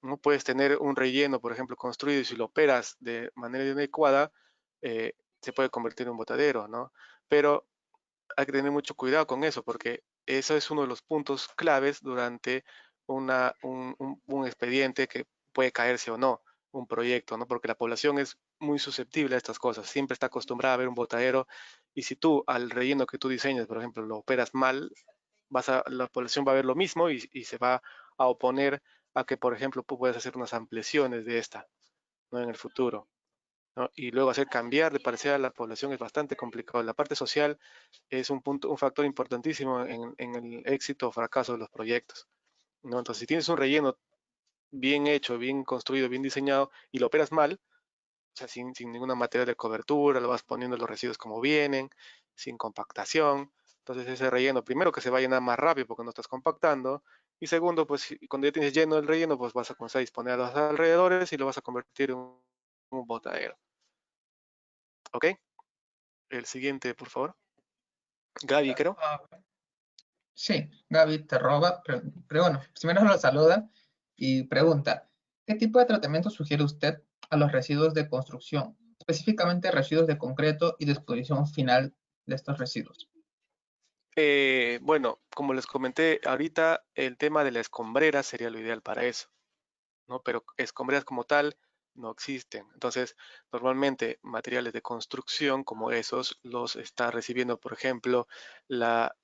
No puedes tener un relleno, por ejemplo, construido y si lo operas de manera inadecuada, eh, se puede convertir en un botadero, ¿no? Pero hay que tener mucho cuidado con eso, porque eso es uno de los puntos claves durante un expediente que puede caerse o no, un proyecto, ¿no? Porque la población es muy susceptible a estas cosas, siempre está acostumbrada a ver un botadero y si tú al relleno que tú diseñas, por ejemplo, lo operas mal, la población va a ver lo mismo y se va a oponer a que, por ejemplo, tú puedas hacer unas ampliaciones de esta, ¿no? En el futuro, ¿no? Y luego hacer cambiar de parecer a la población es bastante complicado. La parte social es un factor importantísimo en el éxito o fracaso de los proyectos, ¿no? Entonces, si tienes un relleno bien hecho, bien construido, bien diseñado y lo operas mal, o sea, sin ninguna materia de cobertura, lo vas poniendo los residuos como vienen, sin compactación, entonces ese relleno, primero que se va a llenar más rápido porque no estás compactando, y segundo, pues cuando ya tienes lleno el relleno, pues vas a comenzar a disponer a los alrededores y lo vas a convertir en un botadero. ¿Ok? El siguiente, por favor. Gaby, creo. Sí, Gaby te roba, pero bueno, primero lo saluda y pregunta, ¿qué tipo de tratamiento sugiere usted a los residuos de construcción, específicamente residuos de concreto y disposición final de estos residuos? Bueno, como les comenté ahorita, el tema de la escombrera sería lo ideal para eso, ¿no? Pero escombreras como tal no existen. Entonces, normalmente materiales de construcción como esos los está recibiendo, por ejemplo, la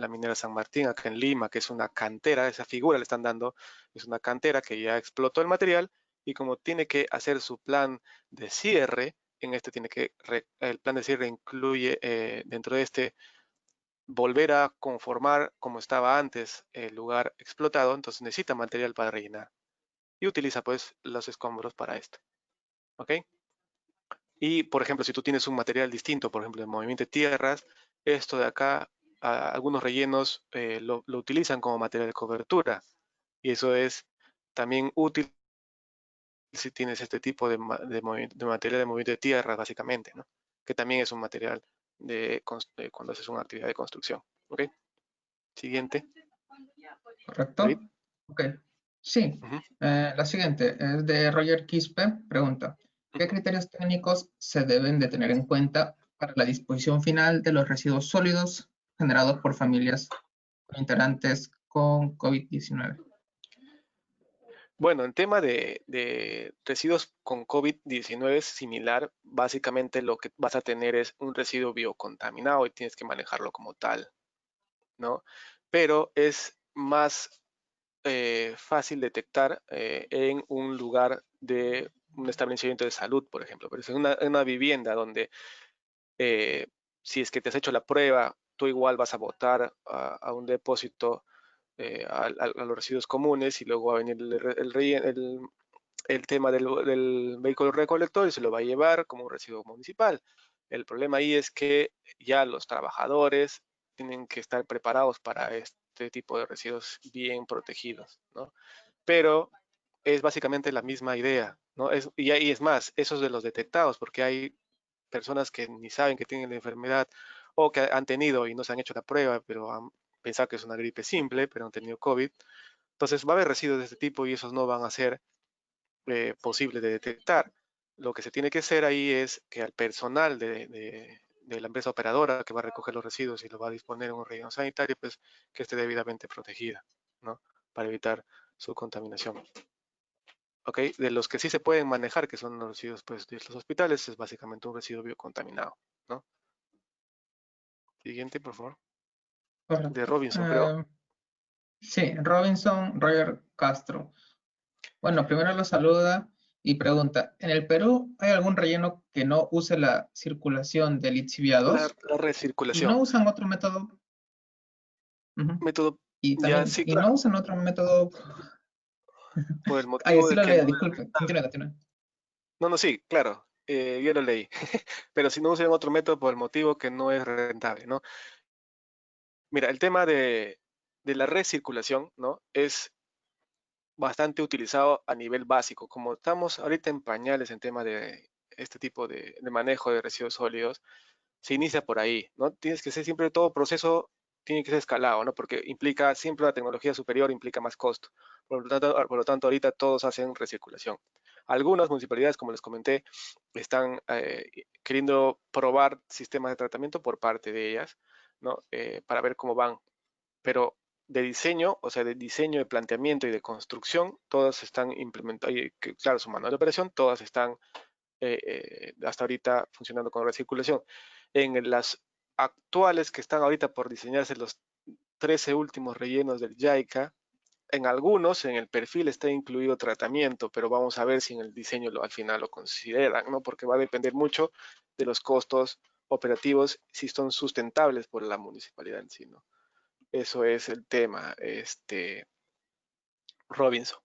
minera San Martín acá en Lima, que es una cantera, esa figura le están dando, es una cantera que ya explotó el material y como tiene que hacer su plan de cierre, el plan de cierre incluye dentro de este volver a conformar como estaba antes el lugar explotado, entonces necesita material para rellenar y utiliza pues los escombros para esto, ¿ok? Y por ejemplo, si tú tienes un material distinto, por ejemplo, el movimiento de tierras, esto de acá, algunos rellenos lo utilizan como material de cobertura y eso es también útil si tienes este tipo de material de movimiento de tierra, básicamente, ¿no? Que también es un material de cuando haces una actividad de construcción, ¿ok? Siguiente, David. ¿Correcto? Ok. Sí. Ujú. La siguiente es de Roger Quispe. Pregunta, ¿qué criterios técnicos se deben de tener en cuenta para la disposición final de los residuos sólidos generados por familias con integrantes con COVID-19? Bueno, en tema de residuos con COVID-19 es similar. Básicamente lo que vas a tener es un residuo biocontaminado y tienes que manejarlo como tal, ¿no? Pero es más fácil detectar en un lugar de un establecimiento de salud, por ejemplo. Pero es en una vivienda donde eh, si es que te has hecho la prueba, tú igual vas a botar a un depósito a los residuos comunes y luego va a venir el tema del vehículo recolector y se lo va a llevar como un residuo municipal. El problema ahí es que ya los trabajadores tienen que estar preparados para este tipo de residuos bien protegidos, ¿no? Pero es básicamente la misma idea, ¿no? Y ahí es más, esos de los detectados, porque hay personas que ni saben que tienen la enfermedad o que han tenido y no se han hecho la prueba, pero han pensado que es una gripe simple, pero han tenido COVID. Entonces va a haber residuos de este tipo y esos no van a ser posibles de detectar. Lo que se tiene que hacer ahí es que al personal de la empresa operadora que va a recoger los residuos y los va a disponer en un relleno sanitario, pues que esté debidamente protegida, ¿no? Para evitar su contaminación. ¿Ok? De los que sí se pueden manejar, que son los residuos pues, de los hospitales, es básicamente un residuo biocontaminado, ¿no? Siguiente, por favor. De Correcto. Robinson, creo. Sí, Robinson Roger Castro. Bueno, primero lo saluda y pregunta, ¿en el Perú hay algún relleno que no use la circulación del La lixiviados y no recirculación. usan otro método? Ujú. Método, Y ya también, sí, y no claro, usan otro método. por el Ay, motivo sí de lo que leo, no es disculpe. rentable. Continúa, continúa. No, no, sí, claro, ya lo leí. Pero si no usan otro método por el motivo que no es rentable, ¿no? Mira, el tema de la recirculación, ¿no? Es bastante utilizado a nivel básico. Como estamos ahorita en pañales en tema de este tipo de manejo de residuos sólidos, se inicia por ahí, ¿no? Tienes que ser siempre todo proceso tiene que ser escalado, ¿no? Porque implica siempre la tecnología superior, implica más costo. Por lo tanto, ahorita todos hacen recirculación. Algunas municipalidades, como les comenté, están queriendo probar sistemas de tratamiento por parte de ellas, ¿no? Para ver cómo van. Pero de diseño, o sea, de diseño, de planteamiento y de construcción, todas están implementando, y claro, su manual de operación, todas están hasta ahorita funcionando con recirculación. En las actuales que están ahorita por diseñarse los 13 últimos rellenos del JICA, en algunos en el perfil está incluido tratamiento, pero vamos a ver si en el diseño al final lo consideran, ¿no? Porque va a depender mucho de los costos operativos, si son sustentables por la municipalidad en sí, ¿no? Eso es el tema, Robinson.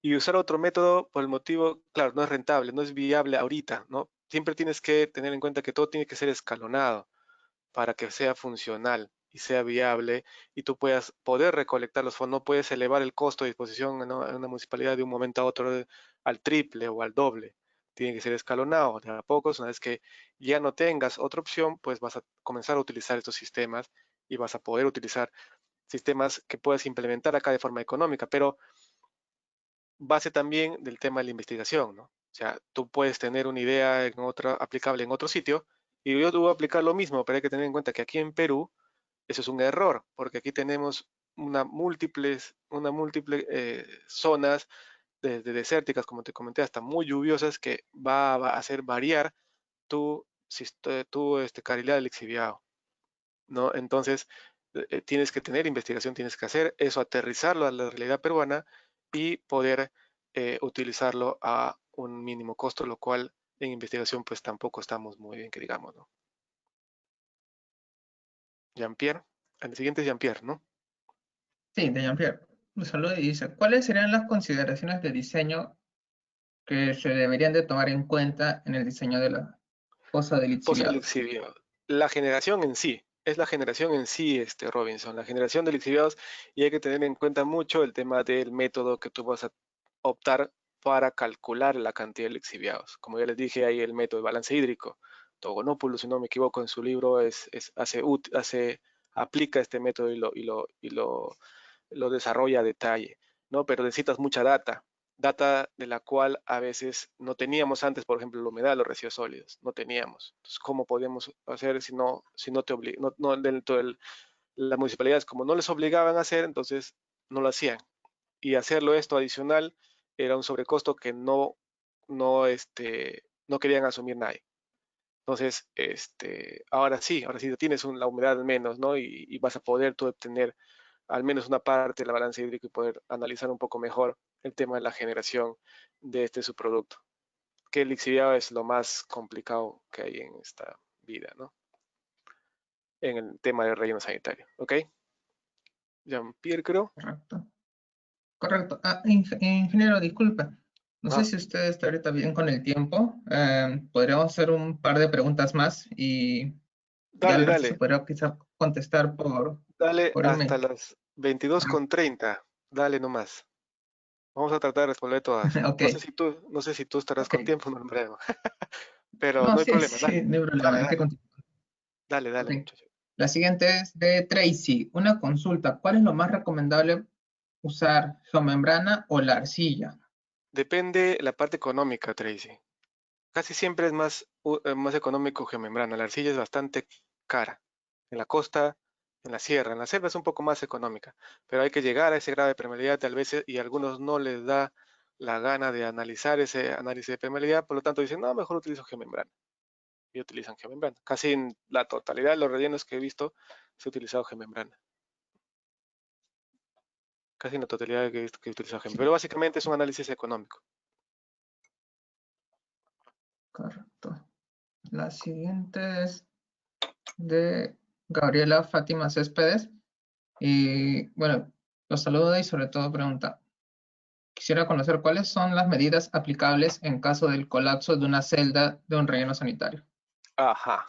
Y usar otro método por el motivo, claro, no es rentable, no es viable ahorita, ¿no? Siempre tienes que tener en cuenta que todo tiene que ser escalonado para que sea funcional y sea viable y tú puedas poder recolectar los fondos. No puedes elevar el costo de disposición en una municipalidad de un momento a otro al triple o al doble. Tiene que ser escalonado de a pocos. Una vez que ya no tengas otra opción, pues vas a comenzar a utilizar estos sistemas y vas a poder utilizar sistemas que puedas implementar acá de forma económica, pero base también del tema de la investigación, ¿no? O sea, tú puedes tener una idea en otra, aplicable en otro sitio, y yo te voy a aplicar lo mismo, pero hay que tener en cuenta que aquí en Perú eso es un error, porque aquí tenemos una múltiple zonas desde desérticas, como te comenté, hasta muy lluviosas, que va a hacer variar tu carrilera del lixiviado, ¿no? Entonces, tienes que tener investigación, tienes que hacer eso, aterrizarlo a la realidad peruana y poder utilizarlo a un mínimo costo, lo cual en investigación pues tampoco estamos muy bien, que digamos, ¿no? Jean-Pierre, el siguiente es Jean-Pierre, ¿no? Sí, de Jean-Pierre. Lo saluda y dice, ¿cuáles serían las consideraciones de diseño que se deberían de tomar en cuenta en el diseño de la fosa de lixiviados? Post-lixiviados. La generación en sí, es la generación en sí, Robinson, la generación de lixiviados, y hay que tener en cuenta mucho el tema del método que tú vas a optar para calcular la cantidad de lixiviados. Como ya les dije, hay el método de balance hídrico. Togonopoulos, si no me equivoco, en su libro aplica este método y lo desarrolla a detalle, ¿no? Pero necesitas mucha data de la cual a veces no teníamos antes, por ejemplo, la humedad, los residuos sólidos, no teníamos. Entonces, ¿cómo podíamos hacer si no te obligan, no dentro de las municipalidades, como no les obligaban a hacer, entonces no lo hacían? Y hacerlo esto adicional era un sobrecosto que no querían asumir nadie. Entonces, ahora sí tienes la humedad menos, ¿no? Y vas a poder tú obtener al menos una parte de la balanza hídrica y poder analizar un poco mejor el tema de la generación de este subproducto. Que el lixiviado es lo más complicado que hay en esta vida, ¿no? En el tema del relleno sanitario, ¿ok? Jean-Pierre, creo. Correcto. Correcto. Ingeniero, disculpe. No sé Ah, si usted está ahorita bien con el tiempo. Podríamos hacer un par de preguntas más y ya dale, el resto se dale, podría quizá contestar dale por hasta email. las 22:30. Dale nomás. Vamos a tratar de responder todas. Ok. No sé si tú estarás Ok. con tiempo, no, hombre, pero No, no hay sí, problema. sí, Dale, no hay problema. dale, Hay que dale, continuar. dale, Ok. dale, muchacho. La siguiente es de Tracy. Una consulta. ¿Cuál es lo más recomendable usar, geomembrana o la arcilla? Depende la parte económica, Tracy. Casi siempre es más económico que membrana. La arcilla es bastante cara. En la costa, en la sierra, en la selva es un poco más económica. Pero hay que llegar a ese grado de permeabilidad tal vez y a algunos no les da la gana de analizar ese análisis de permeabilidad. Por lo tanto dicen, no, mejor utilizo geomembrana. Y utilizan geomembrana. Casi en la totalidad de los rellenos que he visto se ha utilizado geomembrana. Casi en la totalidad que he visto que he utilizado geomembrana. Sí, Pero básicamente es un análisis económico. correcto. La siguiente es de Gabriela Fátima Céspedes. Y bueno, los saluda y sobre todo pregunta, quisiera conocer cuáles son las medidas aplicables en caso del colapso de una celda de un relleno sanitario. Ajá,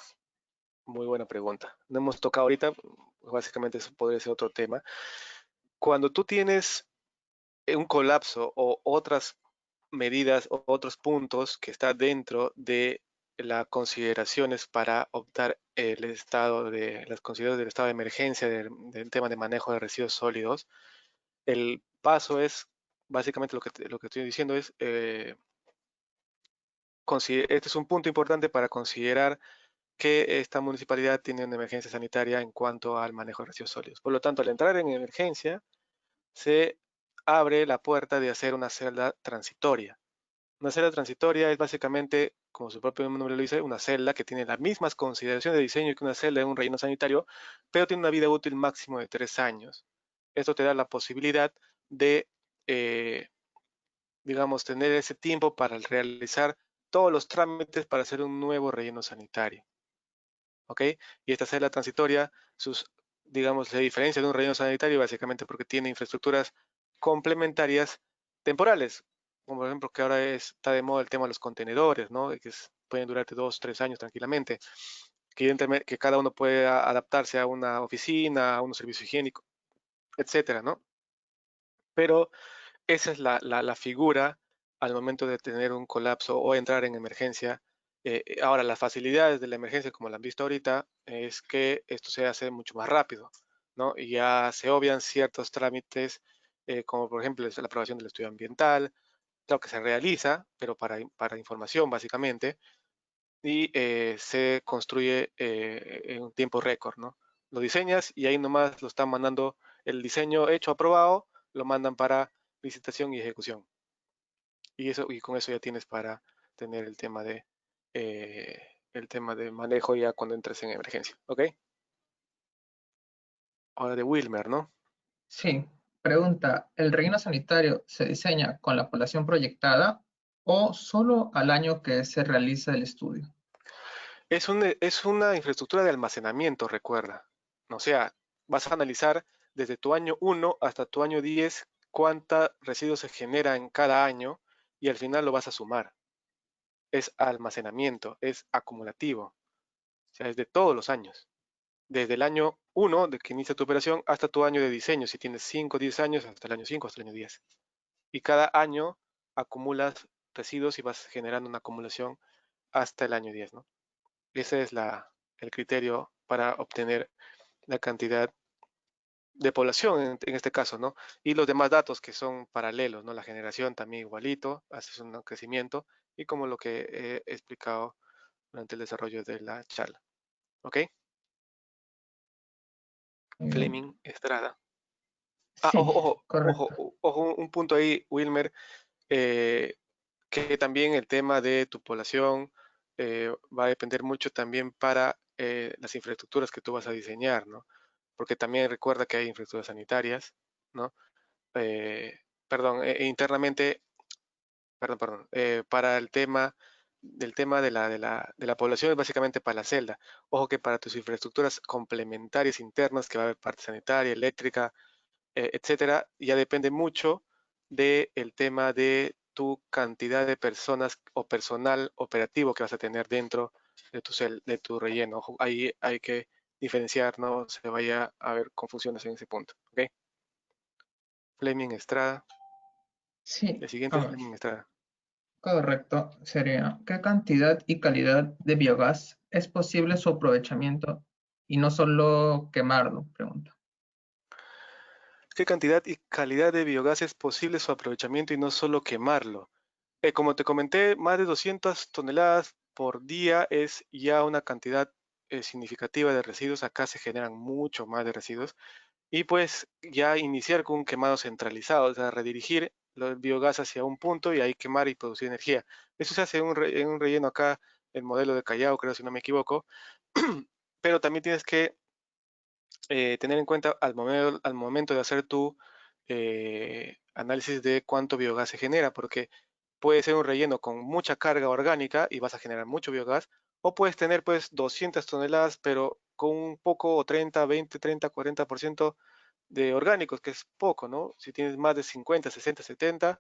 muy buena pregunta. No hemos tocado ahorita, básicamente eso podría ser otro tema. Cuando tú tienes un colapso o otras medidas o otros puntos que están dentro de las consideraciones para optar las consideraciones del estado de emergencia del tema de manejo de residuos sólidos, el paso es, básicamente lo que estoy diciendo es, este es un punto importante para considerar que esta municipalidad tiene una emergencia sanitaria en cuanto al manejo de residuos sólidos. Por lo tanto, al entrar en emergencia, se abre la puerta de hacer una celda transitoria. Una celda transitoria es básicamente, como su propio nombre lo dice, una celda que tiene las mismas consideraciones de diseño que una celda de un relleno sanitario, pero tiene una vida útil máximo de 3 años. Esto te da la posibilidad de, eh, digamos, tener ese tiempo para realizar todos los trámites para hacer un nuevo relleno sanitario. ¿Ok? Y esta celda transitoria, digamos, se diferencia de un relleno sanitario básicamente porque tiene infraestructuras complementarias temporales, como por ejemplo que ahora está de moda el tema de los contenedores, ¿no? Que pueden durarte 2, 3 años tranquilamente, que cada uno puede adaptarse a una oficina, a un servicio higiénico, etcétera, ¿no? Pero esa es la figura al momento de tener un colapso o entrar en emergencia. Ahora, las facilidades de la emergencia, como la han visto ahorita, es que esto se hace mucho más rápido, ¿no? Y ya se obvian ciertos trámites, como por ejemplo la aprobación del estudio ambiental, claro que se realiza, pero para información básicamente, y se construye en un tiempo récord, ¿no? Lo diseñas y ahí nomás lo están mandando el diseño hecho, aprobado, lo mandan para licitación y ejecución. Y con eso ya tienes para tener el tema de manejo ya cuando entres en emergencia, ¿ok? Ahora de Wilmer, ¿no? Sí, pregunta, ¿el relleno sanitario se diseña con la población proyectada o solo al año que se realiza el estudio? Es una infraestructura de almacenamiento, recuerda. O sea, vas a analizar desde tu año 1 hasta tu año 10 cuánta residuos se genera en cada año y al final lo vas a sumar. Es almacenamiento, es acumulativo. O sea, es de todos los años. Desde el año 1 de que inicia tu operación hasta tu año de diseño. Si tienes 5, 10 años, hasta el año 5, hasta el año 10. Y cada año acumulas residuos y vas generando una acumulación hasta el año 10, ¿no? Ese es el criterio para obtener la cantidad de población en este caso, ¿no? Y los demás datos que son paralelos, ¿no? La generación también igualito, haces un crecimiento y como lo que he explicado durante el desarrollo de la charla. ¿Ok? Muy bien. Fleming Estrada. Ah, Sí, correcto. ojo, un punto ahí, Wilmer, eh, que también el tema de tu población va a depender mucho también para las infraestructuras que tú vas a diseñar, ¿no? Porque también recuerda que hay infraestructuras sanitarias, ¿no? Eh, perdón, internamente, para el tema del tema de la población es básicamente para la celda. Ojo que para tus infraestructuras complementarias internas, que va a haber parte sanitaria, eléctrica, etcétera, ya depende mucho del tema de tu cantidad de personas o personal operativo que vas a tener dentro de tu relleno. Ojo, ahí hay que diferenciar, no se vaya a ver confusiones en ese punto. ¿Ok? Fleming Estrada. Sí, El siguiente a es ver, me está. correcto. Sería, ¿qué cantidad y calidad de biogás es posible su aprovechamiento y no solo quemarlo? Pregunta. ¿Qué cantidad y calidad de biogás es posible su aprovechamiento y no solo quemarlo? Como te comenté, más de 200 toneladas por día es ya una cantidad significativa de residuos. Acá se generan mucho más de residuos. Y pues ya iniciar con un quemado centralizado, o sea, redirigir el biogás hacia un punto y ahí quemar y producir energía. Eso se hace en un relleno acá, el modelo de Callao, creo, si no me equivoco. Pero también tienes que tener en cuenta al momento de hacer tu análisis de cuánto biogás se genera, porque puede ser un relleno con mucha carga orgánica y vas a generar mucho biogás, o puedes tener pues 200 toneladas, pero con un poco, o 30, 20, 30, 40% de orgánicos, que es poco, ¿no? Si tienes más de 50, 60, 70,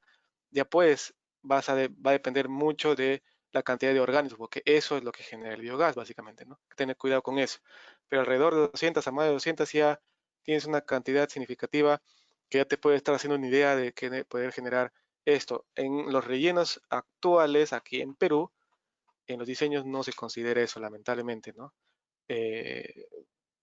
ya pues va a depender mucho de la cantidad de orgánicos, porque eso es lo que genera el biogás, básicamente, ¿no? Hay que tener cuidado con eso. Pero alrededor de 200 a más de 200 ya tienes una cantidad significativa que ya te puede estar haciendo una idea de que poder generar esto. En los rellenos actuales aquí en Perú, en los diseños no se considera eso, lamentablemente, ¿no? Eh,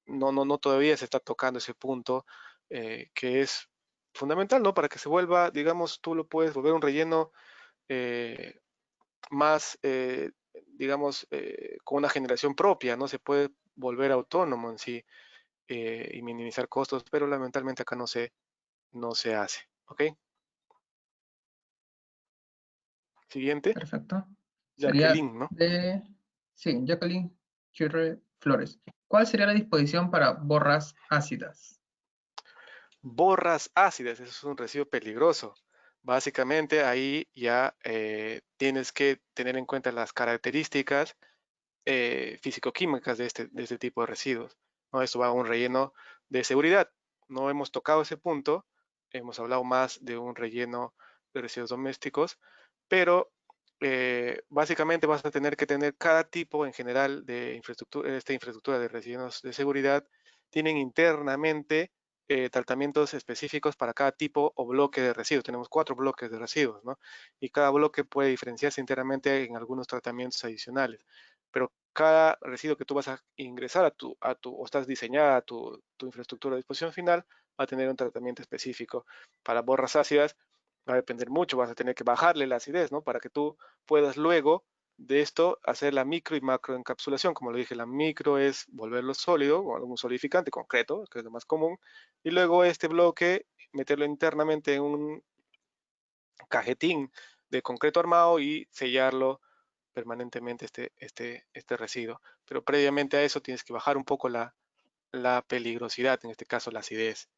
no todavía se está tocando ese punto que es fundamental, ¿no? Para que se vuelva, digamos, tú lo puedes volver un relleno eh, más, digamos, con una generación propia, ¿no? Se puede volver autónomo en sí y minimizar costos, pero lamentablemente acá no se hace, ¿ok? Siguiente, Perfecto. Sería Jacqueline, ¿no? de, sí, Jacqueline Chirre Flores. ¿Cuál sería la disposición para borras ácidas? Borras ácidas, eso es un residuo peligroso. Básicamente ahí ya tienes que tener en cuenta las características físico-químicas de este tipo de residuos, ¿no? Esto va a un relleno de seguridad. No hemos tocado ese punto, hemos hablado más de un relleno de residuos domésticos, pero básicamente vas a tener que tener cada tipo en general de infraestructura, esta infraestructura de residuos de seguridad, tienen internamente tratamientos específicos para cada tipo o bloque de residuos. Tenemos 4 bloques de residuos, ¿no? Y cada bloque puede diferenciarse internamente en algunos tratamientos adicionales. Pero cada residuo que tú vas a ingresar o estás diseñada tu infraestructura de disposición final, va a tener un tratamiento específico. Para borras ácidas va a depender mucho, vas a tener que bajarle la acidez, ¿no? Para que tú puedas luego de esto hacer la micro y macro encapsulación. Como lo dije, la micro es volverlo sólido, o algún solidificante concreto, que es lo más común, y luego este bloque meterlo internamente en un cajetín de concreto armado y sellarlo permanentemente este residuo. Pero previamente a eso tienes que bajar un poco la peligrosidad, en este caso la acidez,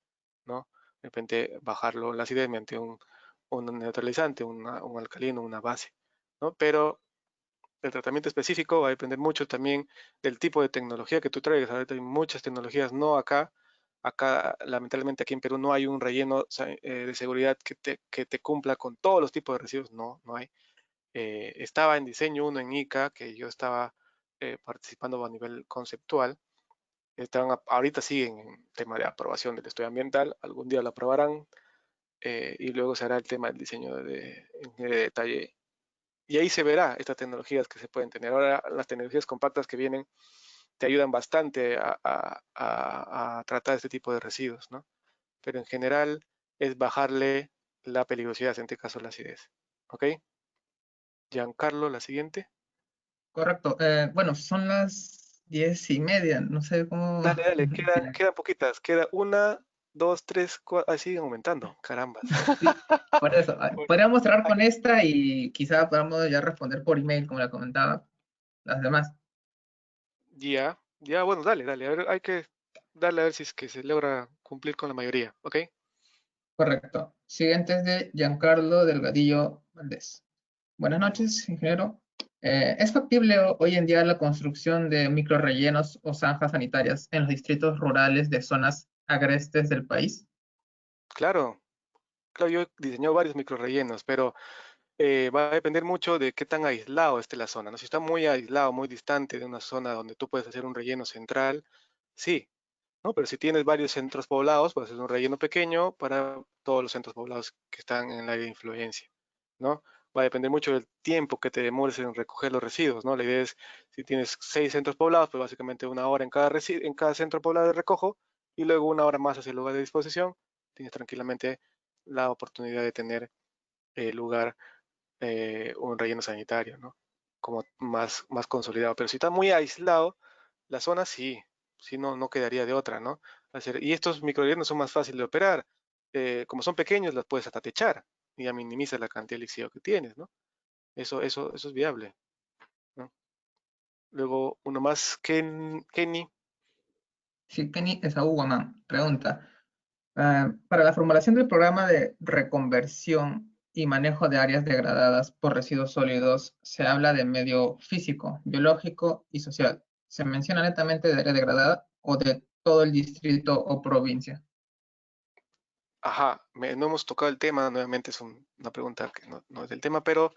¿no? De repente bajarlo la acidez mediante un neutralizante, un alcalino, una base, ¿no? Pero el tratamiento específico va a depender mucho también del tipo de tecnología que tú traigas. Ahorita hay muchas tecnologías, no acá. Acá, lamentablemente, aquí en Perú no hay un relleno de seguridad que te cumpla con todos los tipos de residuos. No hay. Estaba en diseño uno en ICA, que yo estaba participando a nivel conceptual. Ahorita siguen en tema de aprobación del estudio ambiental. Algún día lo aprobarán y luego se hará el tema del diseño de detalle y ahí se verá estas tecnologías que se pueden tener. Ahora las tecnologías compactas que vienen te ayudan bastante a tratar este tipo de residuos, ¿no? Pero en general es bajarle la peligrosidad, en este caso la acidez. ¿Ok? Giancarlo, la siguiente. Correcto. Bueno, son las 10:30. No sé cómo. Dale, si quedan poquitas. Queda una, dos, tres, cuatro. Ahí siguen aumentando. Carambas. sí, por eso. Bueno, Podríamos cerrar hay con esta y quizá podamos ya responder por email, como la comentaba, las demás. ya, bueno, dale. A ver, hay que darle a ver si es que se logra cumplir con la mayoría. ¿Ok? Correcto. Siguiente es de Giancarlo Delgadillo Valdés. Buenas noches, ingeniero. ¿Es factible hoy en día la construcción de microrellenos o zanjas sanitarias en los distritos rurales de zonas agrestes del país? Claro, claro, yo he diseñado varios microrellenos, pero va a depender mucho de qué tan aislado esté la zona, ¿no? Si está muy aislado, muy distante de una zona donde tú puedes hacer un relleno central, sí. ¿no? Pero si tienes varios centros poblados, puedes hacer un relleno pequeño para todos los centros poblados que están en el área de influencia, ¿no? Va a depender mucho del tiempo que te demores en recoger los residuos, ¿no? La idea es, si tienes 6 centros poblados, pues básicamente 1 hora en cada centro poblado de recojo y luego 1 hora más hacia el lugar de disposición. Tienes tranquilamente la oportunidad de tener lugar un relleno sanitario, ¿no? Como más consolidado. Pero si está muy aislado, la zona sí, sí no quedaría de otra, ¿no? Y estos microrellenos son más fáciles de operar. Como son pequeños, las puedes hasta techar y ya minimizas la cantidad de líquido que tienes, ¿no? Eso es viable, ¿no? Luego, uno más, Kenny. Sí, Kenny Esaú Guamán pregunta, para la formulación del programa de reconversión y manejo de áreas degradadas por residuos sólidos, se habla de medio físico, biológico y social. ¿Se menciona netamente de área degradada o de todo el distrito o provincia? Ajá, no hemos tocado el tema, nuevamente es una pregunta que no es del tema, pero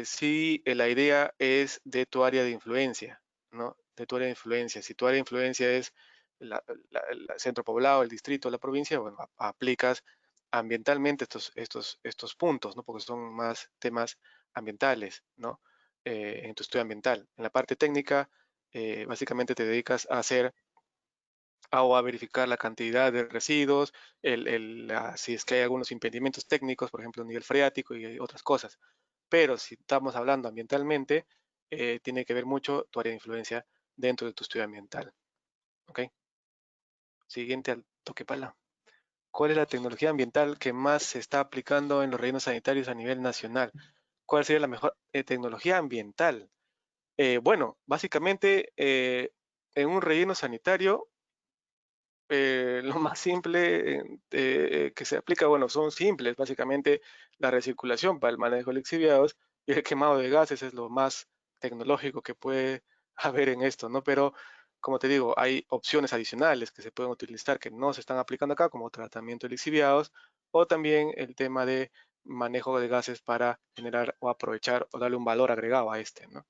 sí, la idea es de tu área de influencia, ¿no? De tu área de influencia. Si tu área de influencia es el centro poblado, el distrito, la provincia, bueno, aplicas ambientalmente estos puntos, ¿no? Porque son más temas ambientales, ¿no? En tu estudio ambiental. En la parte técnica, básicamente te dedicas a hacer o a verificar la cantidad de residuos, si es que hay algunos impedimentos técnicos, por ejemplo, nivel freático y otras cosas. Pero si estamos hablando ambientalmente, tiene que ver mucho tu área de influencia dentro de tu estudio ambiental. ¿Ok? Siguiente al toque pala. ¿Cuál es la tecnología ambiental que más se está aplicando en los rellenos sanitarios a nivel nacional? ¿Cuál sería la mejor tecnología ambiental? Bueno, básicamente en un relleno sanitario lo más simple que se aplica, bueno, son simples, básicamente la recirculación para el manejo de lixiviados y el quemado de gases es lo más tecnológico que puede haber en esto, ¿no? Pero, como te digo, hay opciones adicionales que se pueden utilizar que no se están aplicando acá, como tratamiento de lixiviados o también el tema de manejo de gases para generar o aprovechar o darle un valor agregado a este, ¿no?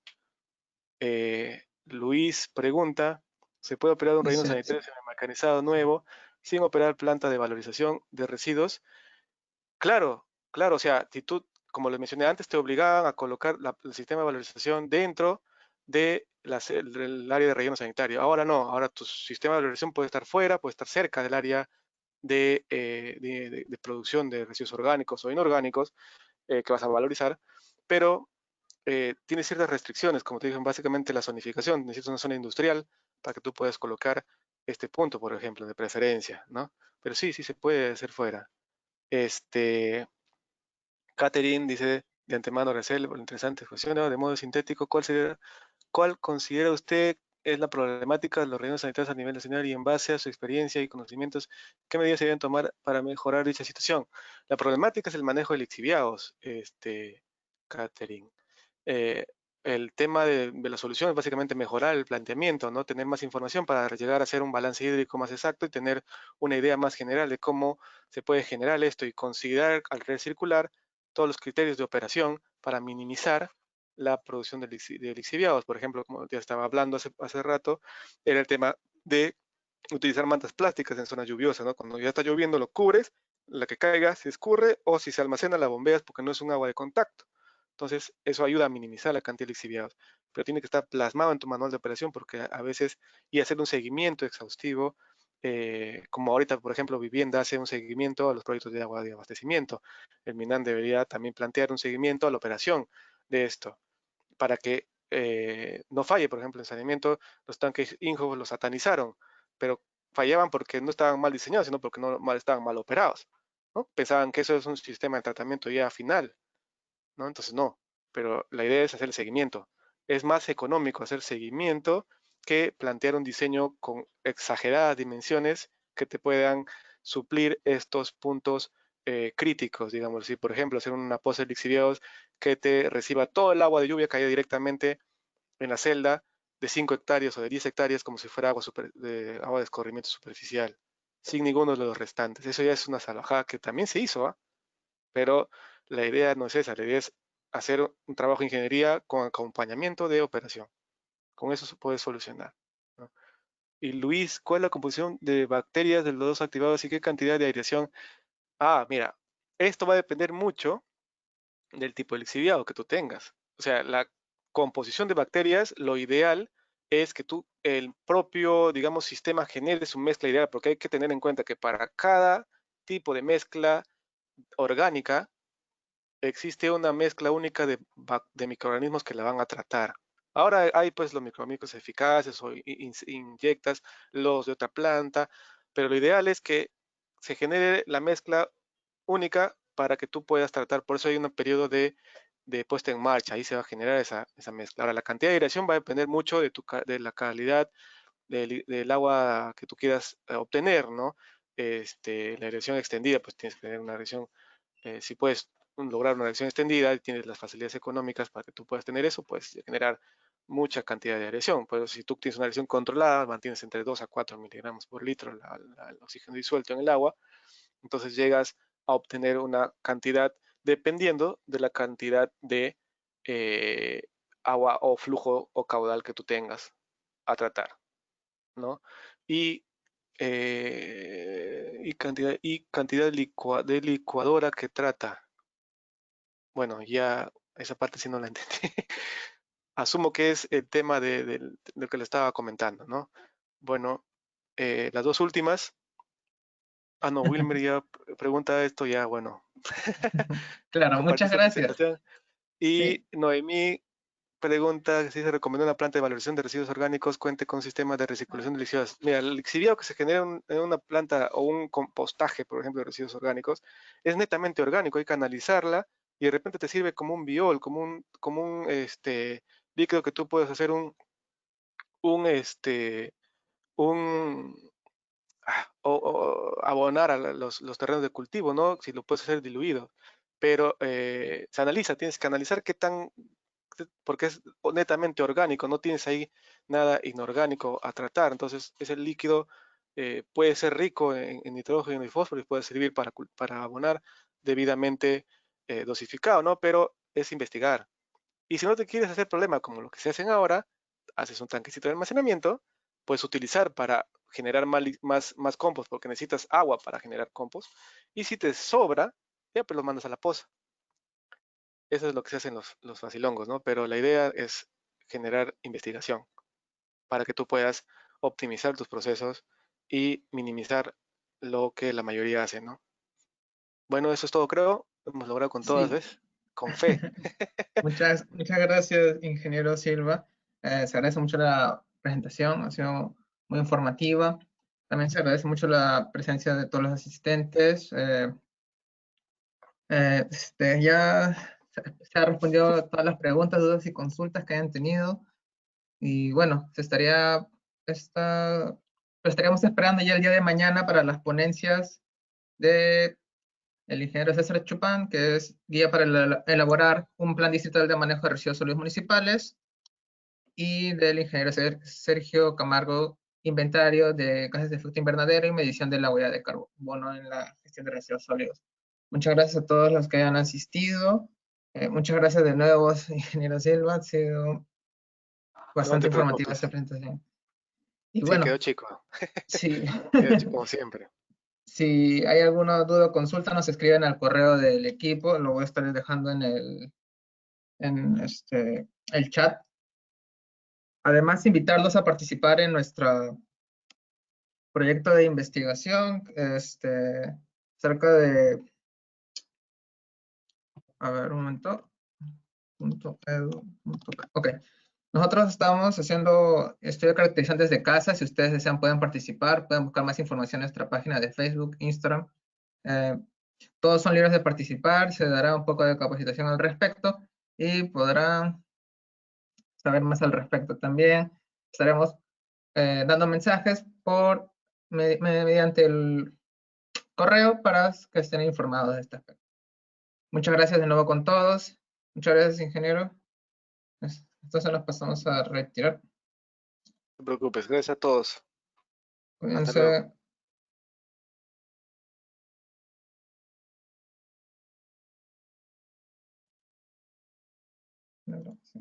Luis pregunta, ¿se puede operar un relleno Dice, sanitario semimecanizado nuevo sin operar planta de valorización de residuos? Claro, claro, o sea, si tú, como les mencioné antes, te obligaban a colocar el sistema de valorización dentro de del área de relleno sanitario. Ahora no, ahora tu sistema de valorización puede estar fuera, puede estar cerca del área de producción de residuos orgánicos o inorgánicos que vas a valorizar, pero tiene ciertas restricciones, como te dije, básicamente la zonificación. Necesitas una zona industrial para que tú puedas colocar este punto, por ejemplo, de preferencia, ¿no? Pero sí se puede hacer fuera. Catherine dice de antemano, reserva, interesante cuestión, ¿no? De modo sintético, ¿cuál considera usted es la problemática de los rellenos sanitarios a nivel nacional y en base a su experiencia y conocimientos, qué medidas se deben tomar para mejorar dicha situación? La problemática es el manejo de lixiviados, Catherine. Eh, el tema de la solución es básicamente mejorar el planteamiento, ¿no? Tener más información para llegar a hacer un balance hídrico más exacto y tener una idea más general de cómo se puede generar esto y considerar al recircular todos los criterios de operación para minimizar la producción de lixiviados. Por ejemplo, como ya estaba hablando hace rato, era el tema de utilizar mantas plásticas en zonas lluviosas, ¿no? Cuando ya está lloviendo lo cubres, la que caiga se escurre o si se almacena la bombeas porque no es un agua de contacto. Entonces, eso ayuda a minimizar la cantidad de lixiviados, pero tiene que estar plasmado en tu manual de operación porque a veces, y hacer un seguimiento exhaustivo, como ahorita, por ejemplo, Vivienda hace un seguimiento a los proyectos de agua de abastecimiento. El MINAN debería también plantear un seguimiento a la operación de esto, para que no falle. Por ejemplo, en saneamiento, los tanques Inhofe los satanizaron, pero fallaban porque no estaban mal diseñados, sino porque estaban mal operados, ¿no? Pensaban que eso es un sistema de tratamiento ya final, ¿no? Entonces no, pero la idea es hacer el seguimiento. Es más económico hacer seguimiento que plantear un diseño con exageradas dimensiones que te puedan suplir estos puntos críticos, digamos. Si, por ejemplo, hacer una poza de lixiviados que te reciba todo el agua de lluvia caída directamente en la celda de 5 hectáreas o de 10 hectáreas como si fuera agua de escorrimiento superficial, sin ninguno de los restantes. Eso ya es una salvajada que también se hizo, ¿ah? Pero la idea no es esa, la idea es hacer un trabajo de ingeniería con acompañamiento de operación. Con eso se puede solucionar, ¿no? Y Luis, ¿cuál es la composición de bacterias de los dos activados y qué cantidad de aireación? Ah, mira, esto va a depender mucho del tipo de lixiviado que tú tengas. O sea, la composición de bacterias, lo ideal es que tú, el propio, digamos, sistema genere su mezcla ideal, porque hay que tener en cuenta que para cada tipo de mezcla orgánica existe una mezcla única de microorganismos que la van a tratar. Ahora hay pues los microorganismos eficaces o inyectas los de otra planta, pero lo ideal es que se genere la mezcla única para que tú puedas tratar. Por eso hay un periodo de puesta en marcha, ahí se va a generar esa mezcla. Ahora, la cantidad de aireación va a depender mucho de la calidad del agua que tú quieras obtener, ¿no? La aireación extendida, pues tienes que tener una aireación, si puedes lograr una aireación extendida y tienes las facilidades económicas para que tú puedas tener eso, puedes generar mucha cantidad de aireación. Pues si tú tienes una aireación controlada, mantienes entre 2 a 4 miligramos por litro el oxígeno disuelto en el agua, entonces llegas a obtener una cantidad dependiendo de la cantidad de eh, agua o flujo o caudal que tú tengas a tratar, ¿no? Y, cantidad de licuadora que trata. Bueno, ya esa parte sí no la entendí. Asumo que es el tema de lo que le estaba comentando, ¿no? Bueno, las dos últimas. Ah, no, Wilmer ya pregunta esto, ya, bueno. Claro, muchas Compartir su gracias. presentación. Sí, Y Noemí pregunta si se recomienda una planta de valorización de residuos orgánicos cuente con un sistema de recirculación de lixiviados. Mira, el lixiviado que se genera en una planta o un compostaje, por ejemplo, de residuos orgánicos, es netamente orgánico, hay que analizarla y de repente te sirve como un biol, como un líquido que tú puedes hacer un, este, un, o abonar a los terrenos de cultivo, ¿no? Si lo puedes hacer diluido. Pero se analiza, tienes que analizar qué tan, porque es netamente orgánico, no tienes ahí nada inorgánico a tratar. Entonces, ese líquido puede ser rico en nitrógeno y fósforo y puede servir para abonar debidamente dosificado, ¿no? Pero es investigar. Y si no te quieres hacer problema como lo que se hacen ahora, haces un tanquecito de almacenamiento, puedes utilizar para generar más compost, porque necesitas agua para generar compost. Y si te sobra, ya pues lo mandas a la poza. Eso es lo que se hacen los facilongos, ¿no? Pero la idea es generar investigación para que tú puedas optimizar tus procesos y minimizar lo que la mayoría hace, ¿no? Bueno, eso es todo, creo. Hemos logrado con todas, sí. ¿ves? Con fe. Muchas gracias, ingeniero Silva. Se agradece mucho la presentación, ha sido muy informativa. También se agradece mucho la presencia de todos los asistentes. Ya se ha respondido a todas las preguntas, dudas y consultas que hayan tenido. Y bueno, lo estaríamos esperando ya el día de mañana para las ponencias de el ingeniero César Chupán, que es guía para elaborar un plan distrital de manejo de residuos sólidos municipales, y del ingeniero Sergio Camargo, inventario de gases de efecto invernadero y medición de la huella de carbono en la gestión de residuos sólidos. Muchas gracias a todos los que hayan asistido. Muchas gracias de nuevo, ingeniero Silva. Ha sido No bastante te informativa preocupes. esta presentación. Y Sí, quedó bueno, chico. si, Quedó chico como siempre. si hay alguna duda o consulta, nos escriben al correo del equipo. Lo voy a estar dejando en el chat. Además, invitarlos a participar en nuestro proyecto de investigación, cerca de, a ver, un momento, ok. Nosotros estamos haciendo estudio de caracterizantes de casa. Si ustedes desean, pueden participar, pueden buscar más información en nuestra página de Facebook, Instagram. Eh, todos son libres de participar, se dará un poco de capacitación al respecto y podrán saber más al respecto. También estaremos dando mensajes mediante el correo para que estén informados de este aspecto. Muchas gracias de nuevo con todos. Muchas gracias, ingeniero. Entonces nos pasamos a retirar. No te preocupes. Gracias a todos. Hasta luego. Cuídense. Sí.